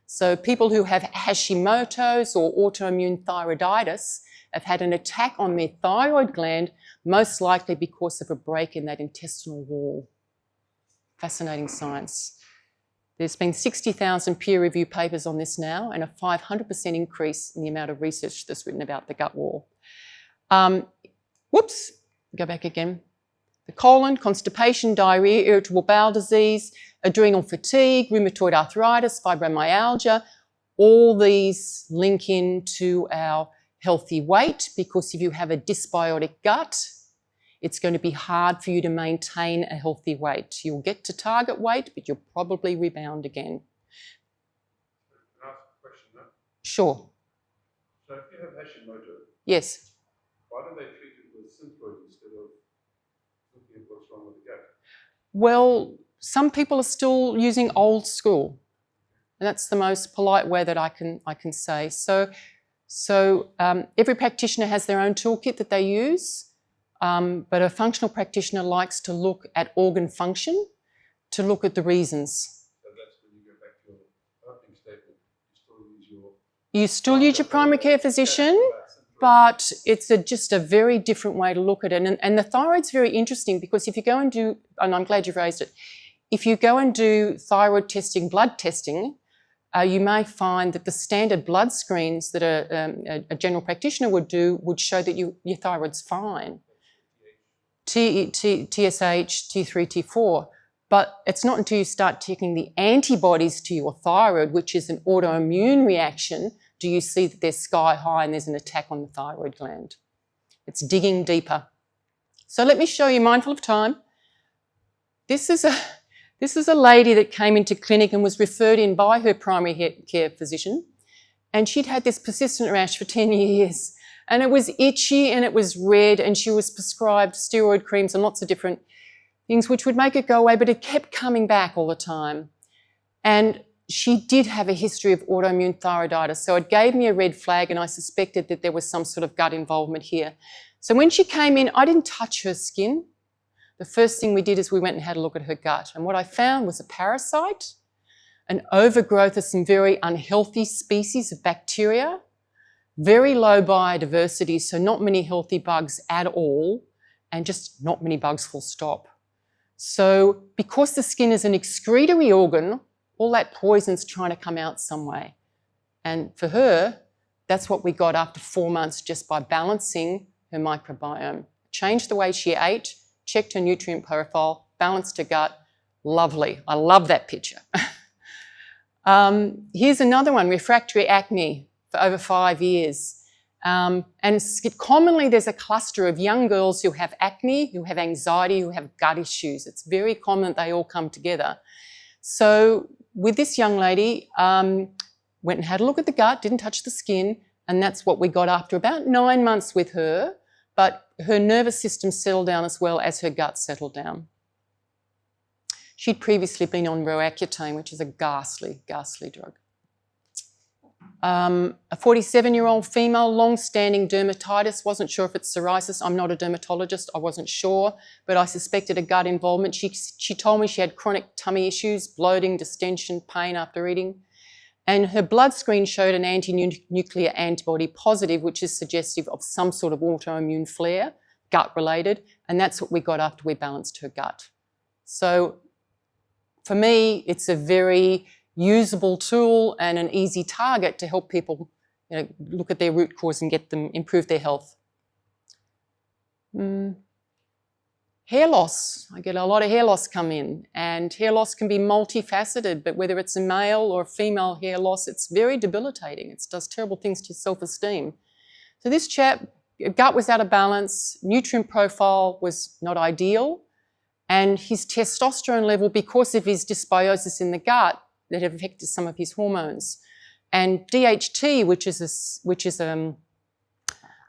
So people who have Hashimoto's or autoimmune thyroiditis have had an attack on their thyroid gland, most likely because of a break in that intestinal wall. Fascinating science. There's been 60,000 peer-reviewed papers on this now, and a 500% increase in the amount of research that's written about the gut wall. Whoops, go back again. The colon, constipation, diarrhea, irritable bowel disease, adrenal fatigue, rheumatoid arthritis, fibromyalgia, all these link into our healthy weight, because if you have a dysbiotic gut, it's going to be hard for you to maintain a healthy weight. You'll get to target weight, but you'll probably rebound again. Can I ask a question now? Sure. So if you have Hashimoto, Yes. why do they treat it with Synthroid instead of looking at what's wrong with the gut? Well, some people are still using old school, and that's the most polite way that I can say. So every practitioner has their own toolkit that they use, but a functional practitioner likes to look at organ function, to look at the reasons. So that's when you go back to your opening statement, you still use your primary care physician, but it's just a very different way to look at it. And the thyroid's very interesting, because if you go and do, and I'm glad you've raised it, if you go and do thyroid testing, blood testing, you may find that the standard blood screens that a general practitioner would do would show that your thyroid's fine. TSH, T3, T4. But it's not until you start taking the antibodies to your thyroid, which is an autoimmune reaction, do you see that they're sky high and there's an attack on the thyroid gland. It's digging deeper. So let me show you, mindful of time. This is a lady that came into clinic and was referred in by her primary care physician, and she'd had this persistent rash for 10 years, and it was itchy and it was red, and she was prescribed steroid creams and lots of different things which would make it go away, but it kept coming back all the time. And she did have a history of autoimmune thyroiditis, so it gave me a red flag, and I suspected that there was some sort of gut involvement here. So when she came in, I didn't touch her skin. The first thing we did is we went and had a look at her gut, and what I found was a parasite, an overgrowth of some very unhealthy species of bacteria, very low biodiversity, so not many healthy bugs at all, and just not many bugs full stop. So because the skin is an excretory organ, all that poison's trying to come out some way. And for her, that's what we got after 4 months, just by balancing her microbiome. Changed the way she ate, checked her nutrient profile, balanced her gut. Lovely. I love that picture. Here's another one, refractory acne for over 5 years. And commonly there's a cluster of young girls who have acne, who have anxiety, who have gut issues. It's very common that they all come together. So with this young lady, went and had a look at the gut, didn't touch the skin, and that's what we got after about 9 months with her. But her nervous system settled down as well as her gut settled down. She'd previously been on Roaccutane, which is a ghastly, ghastly drug. A 47-year-old female, long-standing dermatitis, wasn't sure if it's psoriasis. I'm not a dermatologist, I wasn't sure, but I suspected a gut involvement. She told me she had chronic tummy issues, bloating, distension, pain after eating. And her blood screen showed an anti-nuclear antibody positive, which is suggestive of some sort of autoimmune flare, gut-related, and that's what we got after we balanced her gut. So for me, it's a very usable tool and an easy target to help people, look at their root cause and get them improve their health. Hair loss. I get a lot of hair loss come in, and hair loss can be multifaceted, but whether it's a male or a female hair loss, it's very debilitating. It does terrible things to self-esteem. So this chap, gut was out of balance, nutrient profile was not ideal, and his testosterone level, because of his dysbiosis in the gut, that have affected some of his hormones. And DHT, which is a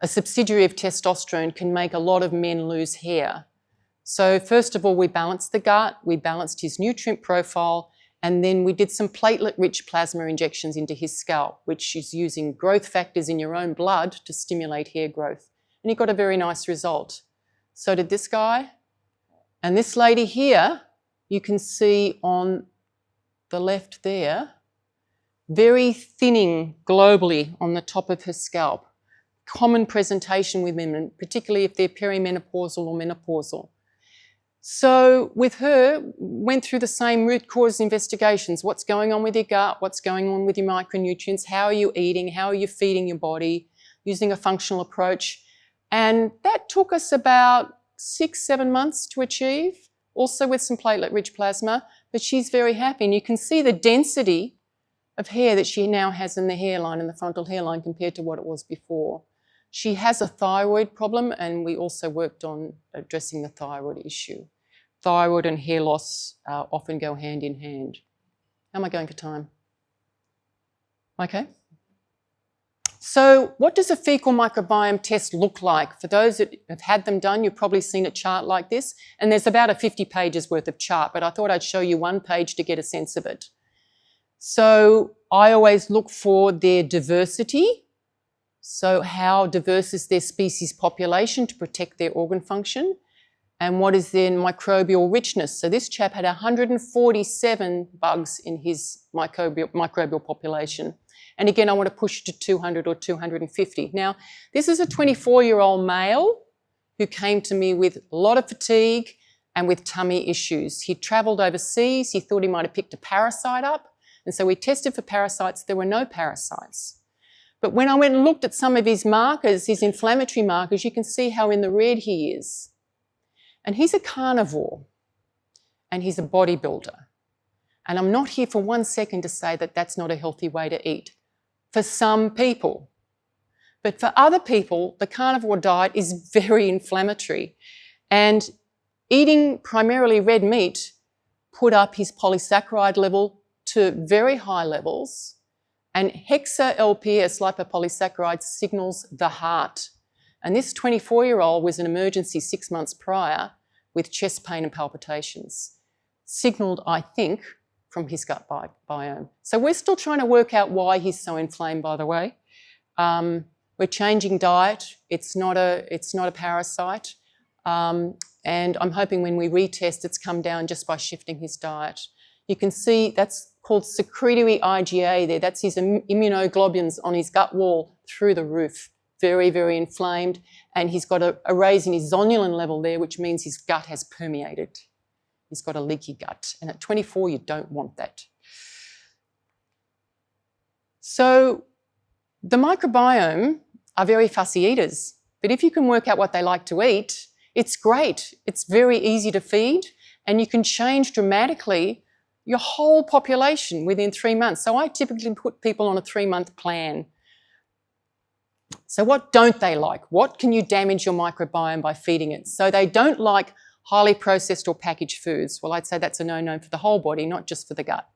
subsidiary of testosterone, can make a lot of men lose hair. So first of all, we balanced the gut, we balanced his nutrient profile, and then we did some platelet-rich plasma injections into his scalp, which is using growth factors in your own blood to stimulate hair growth. And he got a very nice result. So did this guy. And this lady here, you can see on the left there, very thinning globally on the top of her scalp. Common presentation with women, particularly if they're perimenopausal or menopausal. So with her, went through the same root cause investigations. What's going on with your gut? What's going on with your micronutrients? How are you eating? How are you feeding your body? Using a functional approach. And that took us about 6-7 months to achieve, also with some platelet-rich plasma, but she's very happy. And you can see the density of hair that she now has in the hairline, in the frontal hairline, compared to what it was before. She has a thyroid problem, and we also worked on addressing the thyroid issue. Thyroid and hair loss often go hand in hand. How am I going for time? Okay. So what does a fecal microbiome test look like? For those that have had them done, you've probably seen a chart like this, and there's about a 50 pages worth of chart, but I thought I'd show you one page to get a sense of it. So I always look for their diversity. So how diverse is their species population to protect their organ function? And what is their microbial richness? So this chap had 147 bugs in his microbial population. And again, I want to push to 200 or 250. Now, this is a 24-year-old male who came to me with a lot of fatigue and with tummy issues. He travelled overseas. He thought he might have picked a parasite up. And so we tested for parasites. There were no parasites. But when I went and looked at some of his markers, his inflammatory markers, you can see how in the red he is. And he's a carnivore and he's a bodybuilder. And I'm not here for 1 second to say that that's not a healthy way to eat for some people. But for other people, the carnivore diet is very inflammatory. And eating primarily red meat put up his polysaccharide level to very high levels. And hexa-LPS, lipopolysaccharide, signals the heart. And this 24-year-old was in emergency 6 months prior with chest pain and palpitations. Signalled, I think, from his gut biome. So we're still trying to work out why he's so inflamed, by the way. We're changing diet. It's not a parasite. And I'm hoping when we retest, it's come down just by shifting his diet. You can see that's called secretory IgA there. That's his immunoglobulins on his gut wall through the roof. Very, very inflamed. And he's got a raise in his zonulin level there, which means his gut has permeated. He's got a leaky gut. And at 24, you don't want that. So the microbiome are very fussy eaters. But if you can work out what they like to eat, it's great. It's very easy to feed. And you can change dramatically your whole population within 3 months. So I typically put people on a 3-month plan. So what don't they like? What can you damage your microbiome by feeding it? So they don't like highly processed or packaged foods. Well, I'd say that's a no-no for the whole body, not just for the gut.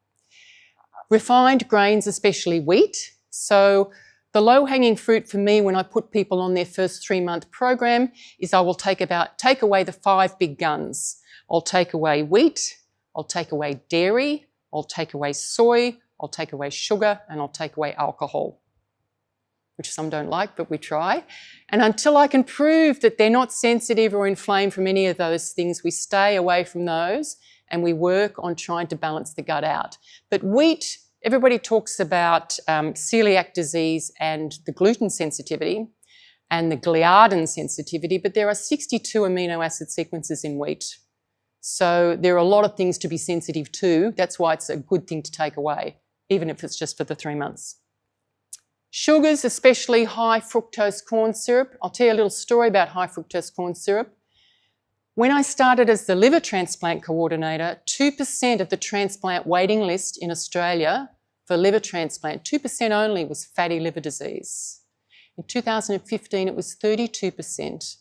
Refined grains, especially wheat. So the low-hanging fruit for me when I put people on their first 3-month program is I will take away the 5 big guns. I'll take away wheat, I'll take away dairy, I'll take away soy, I'll take away sugar, and I'll take away alcohol, which some don't like, but we try. And until I can prove that they're not sensitive or inflamed from any of those things, we stay away from those and we work on trying to balance the gut out. But wheat, everybody talks about celiac disease and the gluten sensitivity and the gliadin sensitivity, but there are 62 amino acid sequences in wheat. So there are a lot of things to be sensitive to. That's why it's a good thing to take away, even if it's just for the 3 months. Sugars, especially high fructose corn syrup. I'll tell you a little story about high fructose corn syrup. When I started as the liver transplant coordinator, 2% of the transplant waiting list in Australia for liver transplant, 2% only was fatty liver disease. In 2015, it was 32%.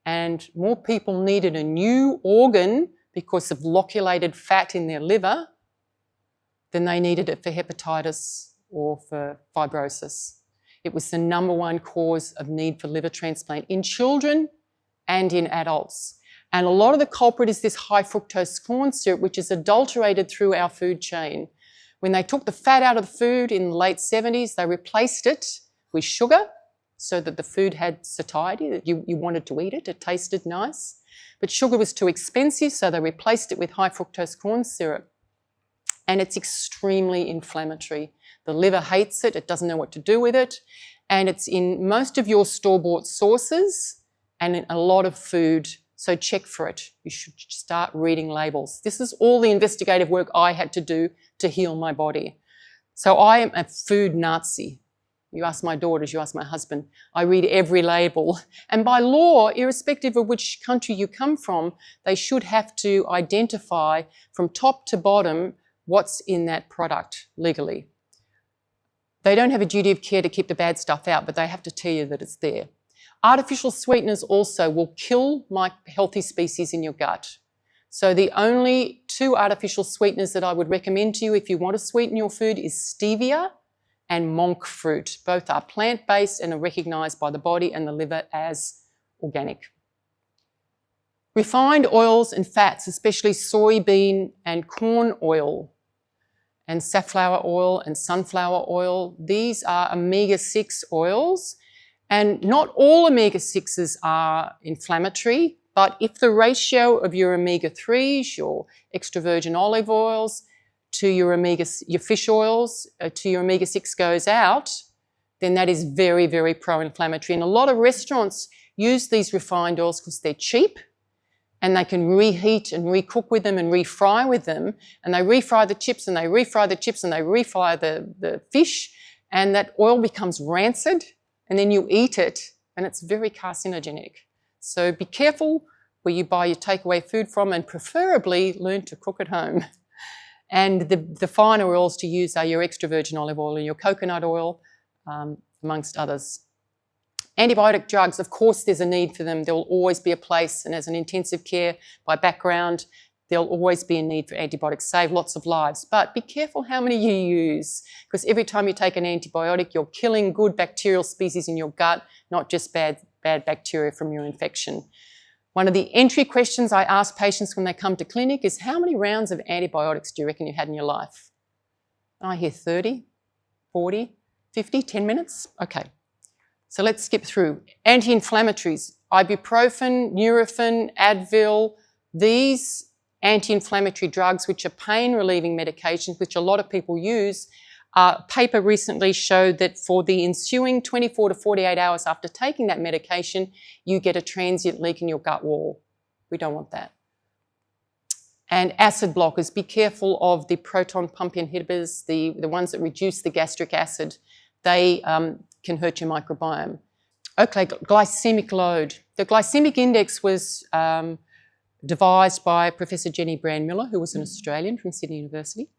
And more people needed a new organ because of loculated fat in their liver than they needed it for hepatitis or for fibrosis. It was the #1 cause of need for liver transplant in children and in adults. And a lot of the culprit is this high fructose corn syrup, which is adulterated through our food chain. When they took the fat out of the food in the late 70s, they replaced it with sugar so that the food had satiety, that you wanted to eat it, it tasted nice. But sugar was too expensive, so they replaced it with high fructose corn syrup. and it's extremely inflammatory. The liver hates it, it doesn't know what to do with it, and it's in most of your store-bought sauces and in a lot of food, so check for it. You should start reading labels. This is all the investigative work I had to do to heal my body. So I am a food Nazi. You ask my daughters, you ask my husband. I read every label. And by law, irrespective of which country you come from, they should have to identify from top to bottom what's in that product legally. They don't have a duty of care to keep the bad stuff out, but they have to tell you that it's there. Artificial sweeteners also will kill healthy species in your gut. So the only 2 artificial sweeteners that I would recommend to you if you want to sweeten your food is stevia and monk fruit. Both are plant-based and are recognised by the body and the liver as organic. Refined oils and fats, especially soybean and corn oil and safflower oil and sunflower oil, these are omega-6 oils, and not all omega-6s are inflammatory, but if the ratio of your omega-3s, your extra virgin olive oils, to your fish oils, to your omega-6 goes out, then that is very, very pro-inflammatory. And a lot of restaurants use these refined oils because they're cheap and they can reheat and recook with them and refry with them. And they refry the chips and they refry the chips and they refry the fish, and that oil becomes rancid, and then you eat it and it's very carcinogenic. So be careful where you buy your takeaway food from, and preferably learn to cook at home. And the finer oils to use are your extra virgin olive oil and your coconut oil, amongst others. Antibiotic drugs, of course there's a need for them. There will always be a place, and as an intensive care by background, there'll always be a need for antibiotics. Save lots of lives. But be careful how many you use, because every time you take an antibiotic, you're killing good bacterial species in your gut, not just bad bacteria from your infection. One of the entry questions I ask patients when they come to clinic is, how many rounds of antibiotics do you reckon you had in your life? I hear 30, 40, 50, 10 minutes? Okay. So let's skip through. Anti-inflammatories, ibuprofen, Nurofen, Advil, these anti-inflammatory drugs, which are pain-relieving medications, which a lot of people use. A paper recently showed that for the ensuing 24 to 48 hours after taking that medication, you get a transient leak in your gut wall. We don't want that. And acid blockers, be careful of the proton pump inhibitors, the ones that reduce the gastric acid. They can hurt your microbiome. Okay, glycemic load. The glycemic index was devised by Professor Jenny Brand-Miller, who was an Australian from Sydney University.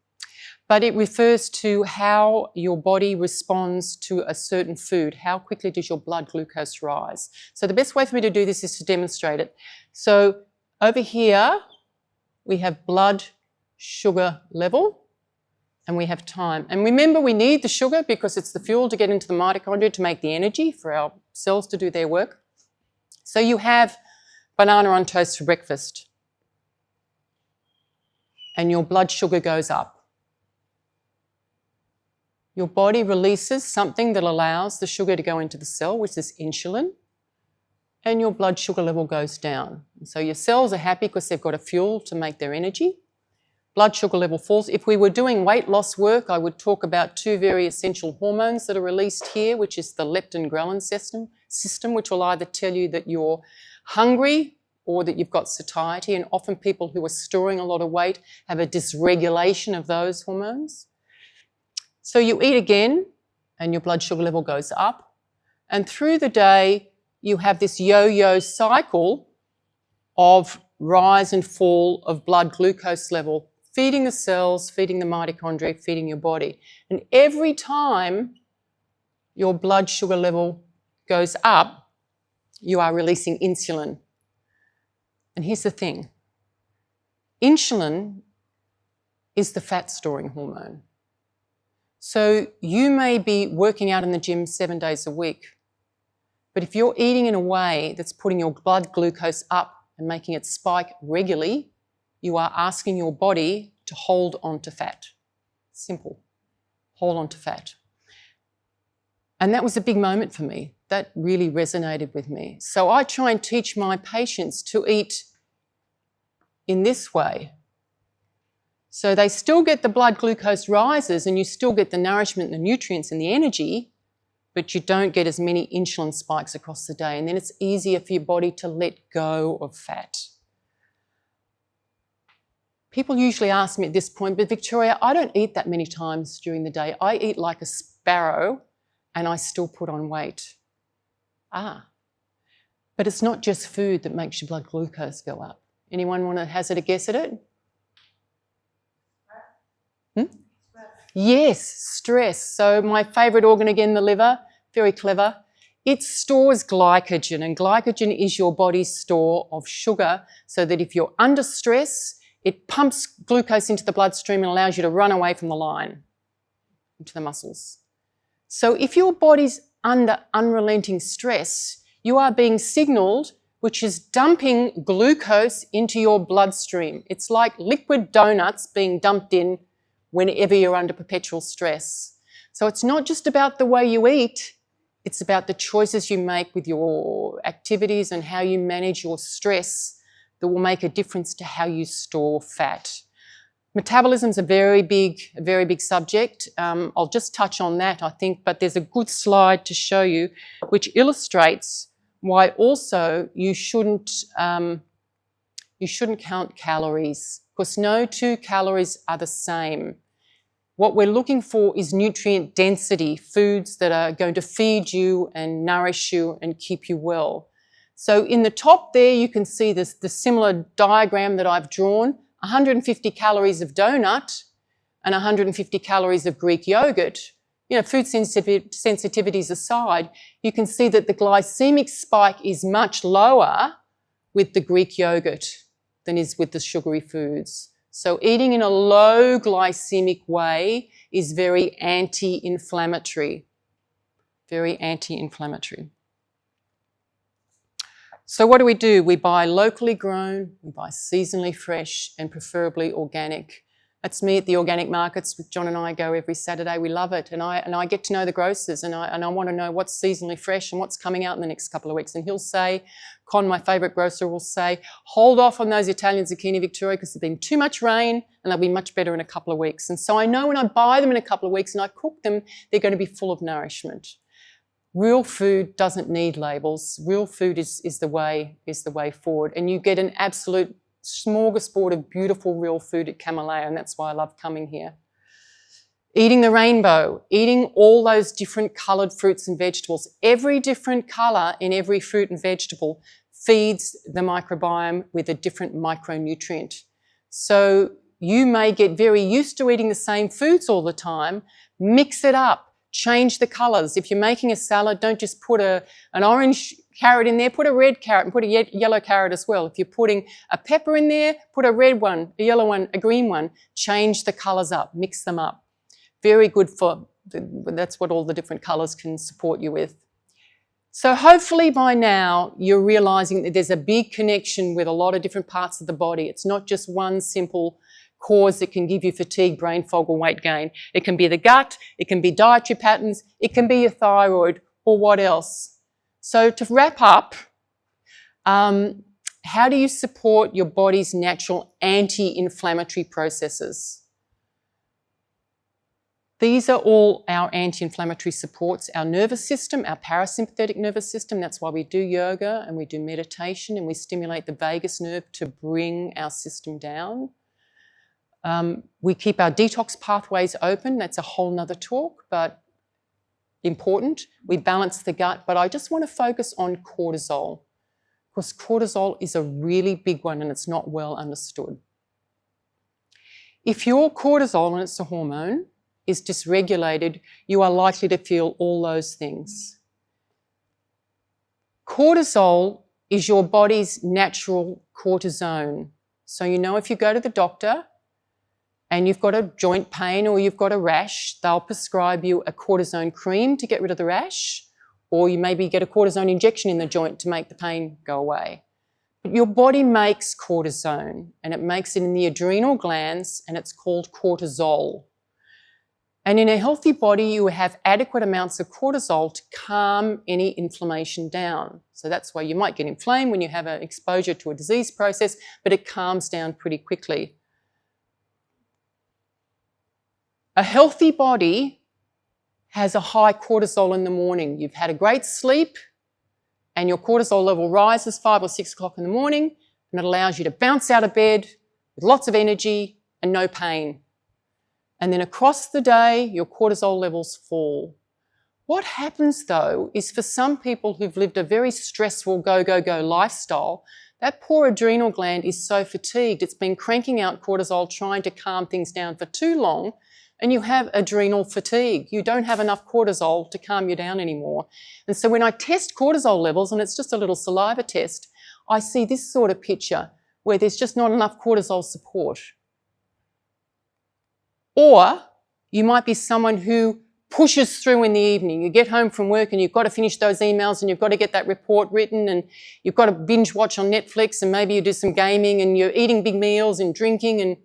But it refers to how your body responds to a certain food. How quickly does your blood glucose rise? So the best way for me to do this is to demonstrate it. So over here, we have blood sugar level and we have time. And remember, we need the sugar because it's the fuel to get into the mitochondria to make the energy for our cells to do their work. So you have banana on toast for breakfast and your blood sugar goes up. Your body releases something that allows the sugar to go into the cell, which is insulin, and your blood sugar level goes down. And so your cells are happy because they've got a fuel to make their energy. Blood sugar level falls. If we were doing weight loss work, I would talk about 2 very essential hormones that are released here, which is the leptin-ghrelin system, which will either tell you that you're hungry or that you've got satiety. And often people who are storing a lot of weight have a dysregulation of those hormones. So you eat again and your blood sugar level goes up. And through the day, you have this yo-yo cycle of rise and fall of blood glucose level, feeding the cells, feeding the mitochondria, feeding your body. And every time your blood sugar level goes up, you are releasing insulin. And here's the thing. Insulin is the fat-storing hormone. So you may be working out in the gym 7 days a week, but if you're eating in a way that's putting your blood glucose up and making it spike regularly, you are asking your body to hold on to fat. Simple. Hold on to fat. And that was a big moment for me. That really resonated with me. So I try and teach my patients to eat in this way. So they still get the blood glucose rises and you still get the nourishment, the nutrients and the energy, but you don't get as many insulin spikes across the day. And then it's easier for your body to let go of fat. People usually ask me at this point, but Victoria, I don't eat that many times during the day. I eat like a sparrow and I still put on weight. But it's not just food that makes your blood glucose go up. Anyone want to hazard a guess at it? Yes, stress. So my favourite organ again, the liver, very clever. It stores glycogen, and glycogen is your body's store of sugar, so that if you're under stress, it pumps glucose into the bloodstream and allows you to run away from the line into the muscles. So if your body's under unrelenting stress, you are being signalled, which is dumping glucose into your bloodstream. It's like liquid donuts being dumped in whenever you're under perpetual stress. So it's not just about the way you eat, it's about the choices you make with your activities and how you manage your stress that will make a difference to how you store fat. Metabolism is a very big subject. I'll just touch on that, I think, but there's a good slide to show you which illustrates why also you shouldn't count calories, because no 2 calories are the same. What we're looking for is nutrient density, foods that are going to feed you and nourish you and keep you well. So in the top there, you can see the similar diagram that I've drawn, 150 calories of donut and 150 calories of Greek yogurt. You know, food sensitivities aside, you can see that the glycemic spike is much lower with the Greek yogurt than is with the sugary foods. So eating in a low glycemic way is very anti-inflammatory, very anti-inflammatory. So what do? We buy locally grown, we buy seasonally fresh and preferably organic. That's me at the organic markets. John and I go every Saturday. We love it. And I get to know the grocers and I want to know what's seasonally fresh and what's coming out in the next couple of weeks. And he'll say, Con, my favourite grocer, will say, hold off on those Italian zucchini, Victoria, because there's been too much rain and they'll be much better in a couple of weeks. And so I know when I buy them in a couple of weeks and I cook them, they're going to be full of nourishment. Real food doesn't need labels. Real food is the way forward. And you get an absolute smorgasbord of beautiful real food at Kamalaya, and that's why I love coming here. Eating the rainbow, eating all those different coloured fruits and vegetables. Every different colour in every fruit and vegetable feeds the microbiome with a different micronutrient. So you may get very used to eating the same foods all the time. Mix it up, change the colours. If you're making a salad, don't just put an orange carrot in there, put a red carrot and put a yellow carrot as well. If you're putting a pepper in there, put a red one, a yellow one, a green one. Change the colours up, mix them up. Very good that's what all the different colours can support you with. So hopefully by now you're realising that there's a big connection with a lot of different parts of the body. It's not just one simple cause that can give you fatigue, brain fog or weight gain. It can be the gut, it can be dietary patterns, it can be your thyroid or what else. So to wrap up, how do you support your body's natural anti-inflammatory processes? These are all our anti-inflammatory supports. Our nervous system, our parasympathetic nervous system, that's why we do yoga and we do meditation and we stimulate the vagus nerve to bring our system down. We keep our detox pathways open. That's a whole nother talk, but important. We balance the gut, but I just want to focus on cortisol because cortisol is a really big one and it's not well understood. If your cortisol, and it's a hormone, is dysregulated, you are likely to feel all those things. Cortisol is your body's natural cortisone. So you know if you go to the doctor and you've got a joint pain or you've got a rash, they'll prescribe you a cortisone cream to get rid of the rash, or you maybe get a cortisone injection in the joint to make the pain go away. But your body makes cortisone and it makes it in the adrenal glands and it's called cortisol. And in a healthy body, you have adequate amounts of cortisol to calm any inflammation down. So that's why you might get inflamed when you have an exposure to a disease process, but it calms down pretty quickly. A healthy body has a high cortisol in the morning. You've had a great sleep and your cortisol level rises 5 or 6 o'clock in the morning, and it allows you to bounce out of bed with lots of energy and no pain. And then across the day, your cortisol levels fall. What happens though is for some people who've lived a very stressful go, go, go lifestyle, that poor adrenal gland is so fatigued, it's been cranking out cortisol, trying to calm things down for too long, and you have adrenal fatigue. You don't have enough cortisol to calm you down anymore. And so when I test cortisol levels, and it's just a little saliva test, I see this sort of picture where there's just not enough cortisol support. Or you might be someone who pushes through in the evening. You get home from work and you've got to finish those emails and you've got to get that report written and you've got to binge watch on Netflix and maybe you do some gaming and you're eating big meals and drinking and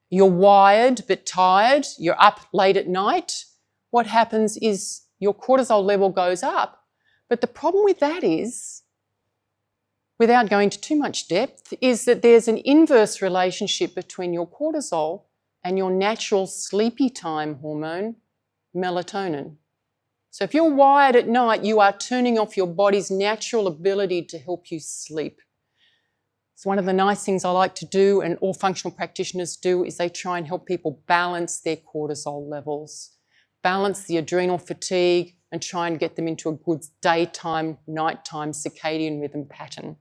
you're wired but tired. You're up late at night. What happens is your cortisol level goes up. But the problem with that is, without going into too much depth, is that there's an inverse relationship between your cortisol and your natural sleepy time hormone, melatonin. So if you're wired at night, you are turning off your body's natural ability to help you sleep. So one of the nice things I like to do, and all functional practitioners do, is they try and help people balance their cortisol levels, balance the adrenal fatigue, and try and get them into a good daytime, nighttime circadian rhythm pattern.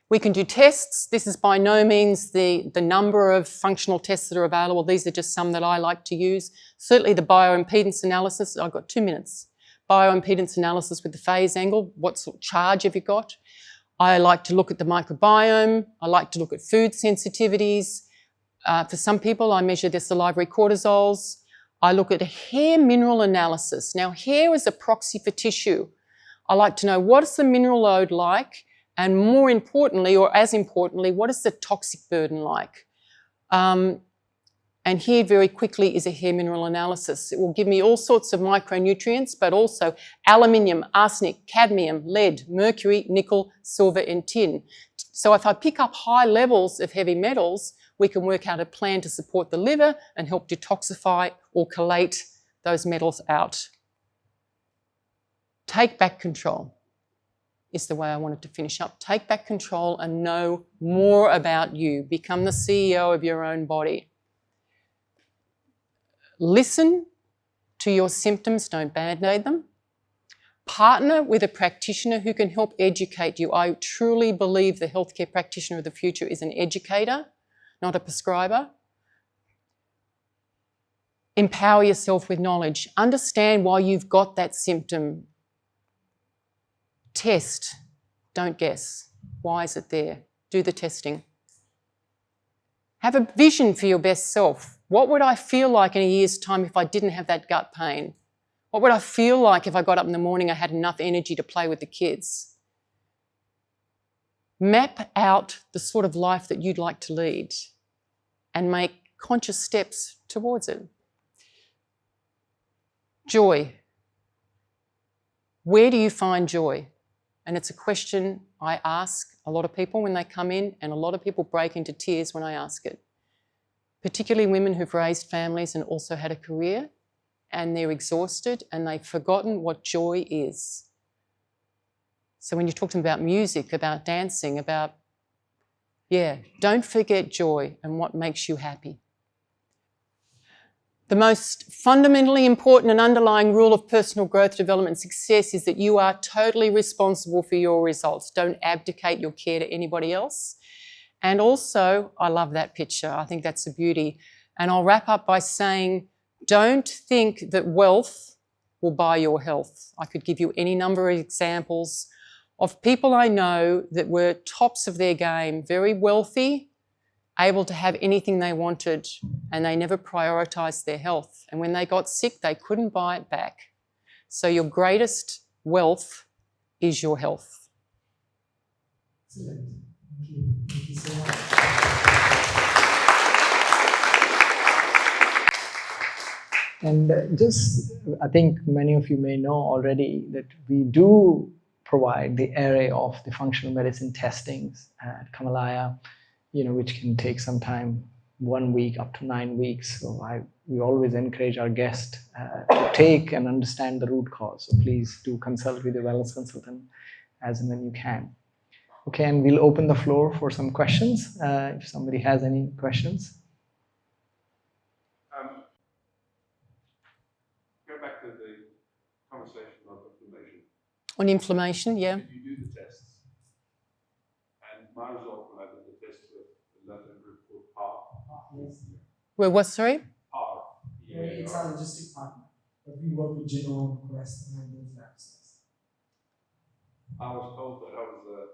We can do tests. This is by no means the number of functional tests that are available. These are just some that I like to use. Certainly the bioimpedance analysis. I've got 2 minutes. Bioimpedance analysis with the phase angle. What sort of charge have you got? I like to look at the microbiome. I like to look at food sensitivities. For some people, I measure their salivary cortisols. I look at a hair mineral analysis. Now, hair is a proxy for tissue. I like to know what's the mineral load like, and more importantly, or as importantly, what is the toxic burden like? And here very quickly is a hair mineral analysis. It will give me all sorts of micronutrients, but also aluminium, arsenic, cadmium, lead, mercury, nickel, silver and tin. So if I pick up high levels of heavy metals, we can work out a plan to support the liver and help detoxify or chelate those metals out. Take back control is the way I wanted to finish up. Take back control and know more about you. Become the CEO of your own body. Listen to your symptoms, don't band-aid them. Partner with a practitioner who can help educate you. I truly believe the healthcare practitioner of the future is an educator, not a prescriber. Empower yourself with knowledge. Understand why you've got that symptom. Test, don't guess. Why is it there? Do the testing. Have a vision for your best self. What would I feel like in a year's time if I didn't have that gut pain? What would I feel like if I got up in the morning, I had enough energy to play with the kids? Map out the sort of life that you'd like to lead and make conscious steps towards it. Joy. Where do you find joy? And it's a question I ask a lot of people when they come in, and a lot of people break into tears when I ask it. Particularly women who've raised families and also had a career, and they're exhausted and they've forgotten what joy is. So when you talk to them about music, about dancing, about, don't forget joy and what makes you happy. The most fundamentally important and underlying rule of personal growth, development and success is that you are totally responsible for your results. Don't abdicate your care to anybody else. And also, I love that picture. I think that's a beauty. And I'll wrap up by saying, don't think that wealth will buy your health. I could give you any number of examples of people I know that were tops of their game, very wealthy, able to have anything they wanted, and they never prioritised their health. And when they got sick, they couldn't buy it back. So your greatest wealth is your health. Excellent. Thank you. Thank you so much. And just, I think many of you may know already that we do provide the array of the functional medicine testings at Kamalaya, which can take some time 1 week up to 9 weeks. So we always encourage our guests to take and understand the root cause. So please do consult with your wellness consultant as and when you can. Okay, and we'll open the floor for some questions. If somebody has any questions. Go back to the conversation of inflammation. On inflammation, yeah. If you do the tests, and my result when I did the test with the London group called PAR. Yes. Well, what, sorry? PAR. It's our logistic partner, but we work with Genome, Quest, and those labs. I was told that I was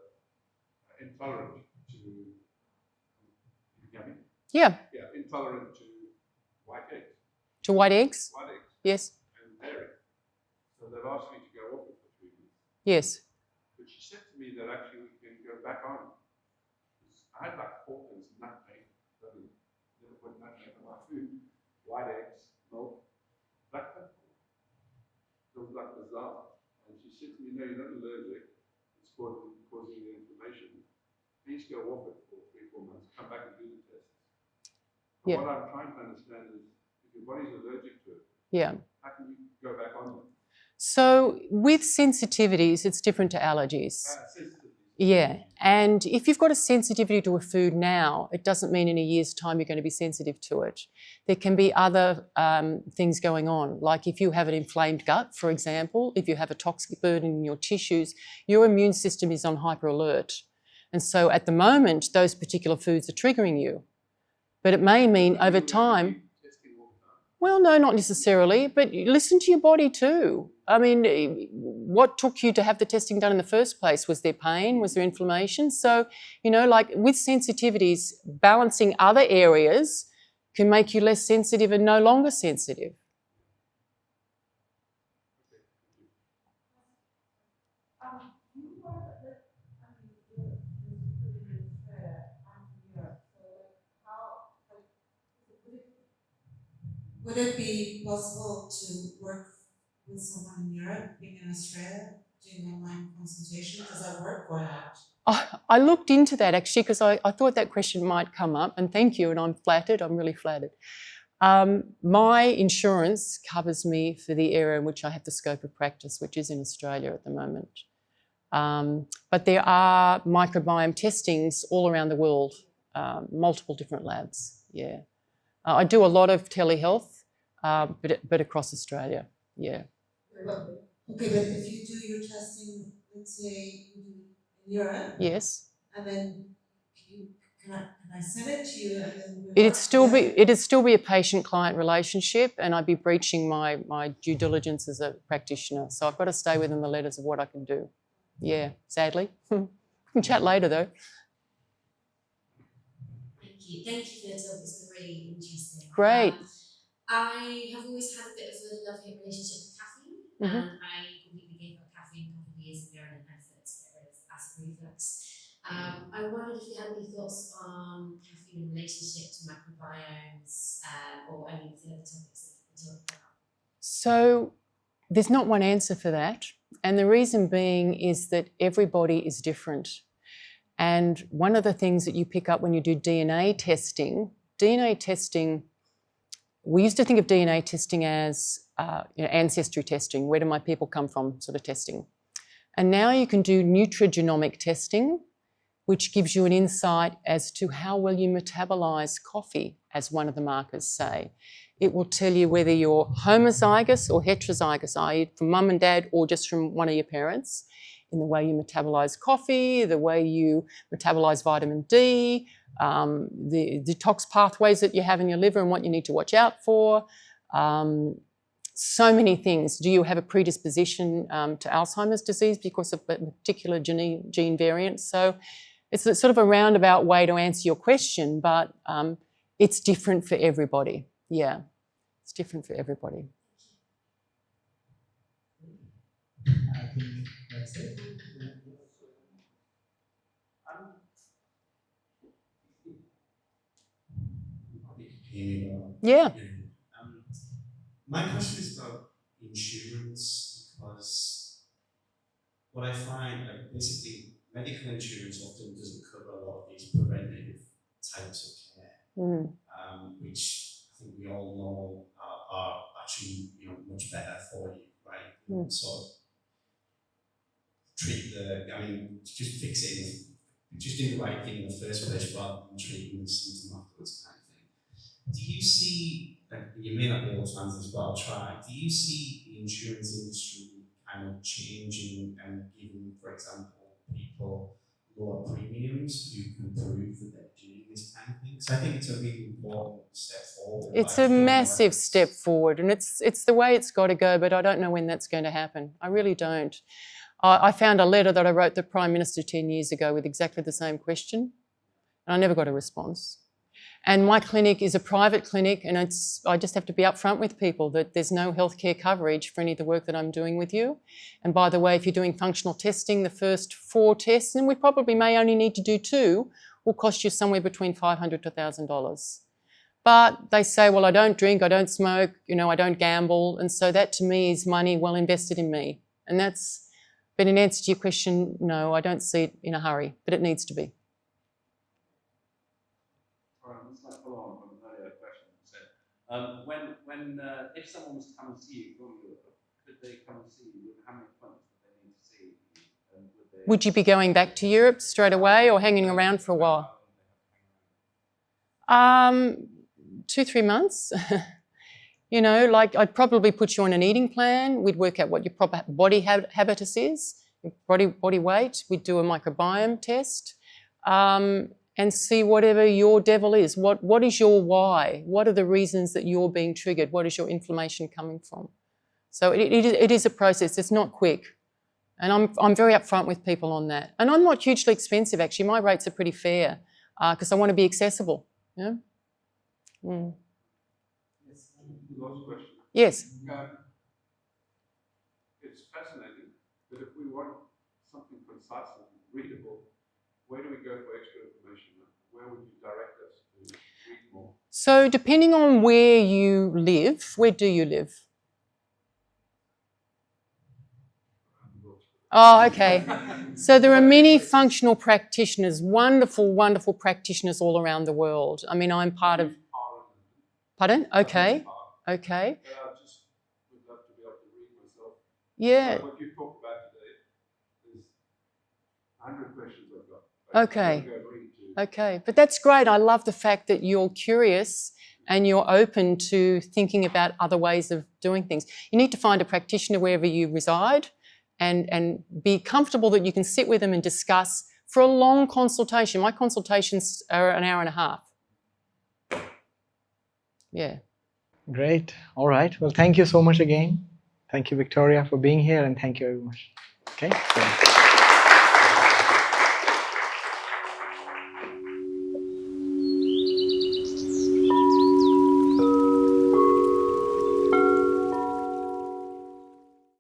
intolerant to yummy. Yeah. Yeah, intolerant to white eggs. To white eggs? White eggs. Yes. And dairy. So they've asked me to go off it for 3 weeks. Yes. But she said to me that actually we can go back on. I had like 4 things, nutmeg, never put nutmeg on my food, white eggs, milk, black pepper. It was like bizarre. And she said to me, no, you're not allergic. It's causing the inflammation. Please go off it for 3-4 months. Come back and do the tests. But Yeah. what I'm trying to understand is if your body's allergic to it, Yeah. how can you go back on it? So with sensitivities, it's different to allergies. Yeah, and if you've got a sensitivity to a food now, it doesn't mean in a year's time you're going to be sensitive to it. There can be other things going on, like if you have an inflamed gut, for example, if you have a toxic burden in your tissues, your immune system is on hyper alert. And so at the moment, those particular foods are triggering you. But it may mean over time... Well, no, not necessarily, but listen to your body too. I mean, what took you to have the testing done in the first place? Was there pain? Was there inflammation? So, you know, like with sensitivities, balancing other areas can make you less sensitive and no longer sensitive. Would it be possible to work with someone in Europe, being in Australia, doing online consultation? Does that work or not? I looked into that actually because I thought that question might come up, and thank you, and I'm flattered, I'm really flattered. My insurance covers me for the area in which I have the scope of practice, which is in Australia at the moment. But there are microbiome testings all around the world, multiple different labs, yeah. I do a lot of telehealth, but across Australia, yeah. Okay, but if you do your testing, let's say you do in Europe, yes, and then can I send it to you? And then it'd still be a patient-client relationship, and I'd be breaching my due diligence as a practitioner. So I've got to stay within the letters of what I can do. Yeah, sadly. We can chat later though. Thank you for your talk. It's been really interesting. Great. I have always had a bit of a love-hate relationship with caffeine, and I completely gave up caffeine a couple of years ago and had to get rid of acid reflux. I wondered if you had any thoughts on caffeine in relationship to microbiomes or any of the other topics that you can talk about. So there's not one answer for that, and the reason being is that everybody is different. And one of the things that you pick up when you do DNA testing, we used to think of DNA testing as ancestry testing, where do my people come from sort of testing. And now you can do nutrigenomic testing, which gives you an insight as to how well you metabolize coffee, as one of the markers say. It will tell you whether you're homozygous or heterozygous, i.e. from mum and dad or just from one of your parents, in the way you metabolize coffee, the way you metabolize vitamin D, the detox pathways that you have in your liver and what you need to watch out for. So many things. Do you have a predisposition to Alzheimer's disease because of a particular gene variant? So it's a sort of a roundabout way to answer your question, but it's different for everybody. Yeah, it's different for everybody. I think that's it. Yeah. My question is about insurance, because what I find, like basically medical insurance often doesn't cover a lot of these preventive types of care, Mm. which I think we all know are actually much better for you, right? Mm. Sort of just fix it, just do the right thing in the first place rather than treating the symptom afterwards, kind of thing. Do you see, and you may not be able to answer this, but I'll try, do you see the insurance industry kind of changing and giving, for example, people lower premiums who can prove that they're doing this kind of thing? Because I think it's a really important step forward. It's a massive step forward, and it's the way it's got to go, but I don't know when that's going to happen. I really don't. I found a letter that I wrote the Prime Minister 10 years ago with exactly the same question, and I never got a response. And my clinic is a private clinic, and I just have to be upfront with people that there's no healthcare coverage for any of the work that I'm doing with you. And by the way, if you're doing functional testing, the first 4 tests, and we probably may only need to do 2, will cost you somewhere between $500 to $1,000. But they say, well, I don't drink, I don't smoke, I don't gamble. And so that to me is money well invested in me. And but in answer to your question, no, I don't see it in a hurry, but it needs to be. Let's not follow on from an earlier question. So, if someone was to come and see you from Europe, could they come and see you? How many appointments would they need to see? And would you be going back to Europe straight away or hanging around for a while? 2-3 months. I'd probably put you on an eating plan. We'd work out what your proper body habitus is, your body weight. We'd do a microbiome test. And see whatever your devil is. What is your why? What are the reasons that you're being triggered? What is your inflammation coming from? So it is a process. It's not quick. And I'm very upfront with people on that. And I'm not hugely expensive, actually. My rates are pretty fair because I want to be accessible. Yeah? Mm. Last question. Yes. It's fascinating, but if we want something concise and readable, where do we go for extra information? Where would you direct us to read more? So depending on where you live, where do you live? Oh, okay. So there are many functional practitioners, wonderful, wonderful practitioners all around the world. I mean, I'm part of... Pardon? Okay. Okay. But I just would love to be able to read myself. Yeah. So what you've talked about today is 100 questions I've got. Okay. Okay. But that's great. I love the fact that you're curious and you're open to thinking about other ways of doing things. You need to find a practitioner wherever you reside and be comfortable that you can sit with them and discuss for a long consultation. My consultations are an hour and a half. Yeah. Great. All right. Well, thank you so much again. Thank you, Victoria, for being here, and thank you very much. Okay. So.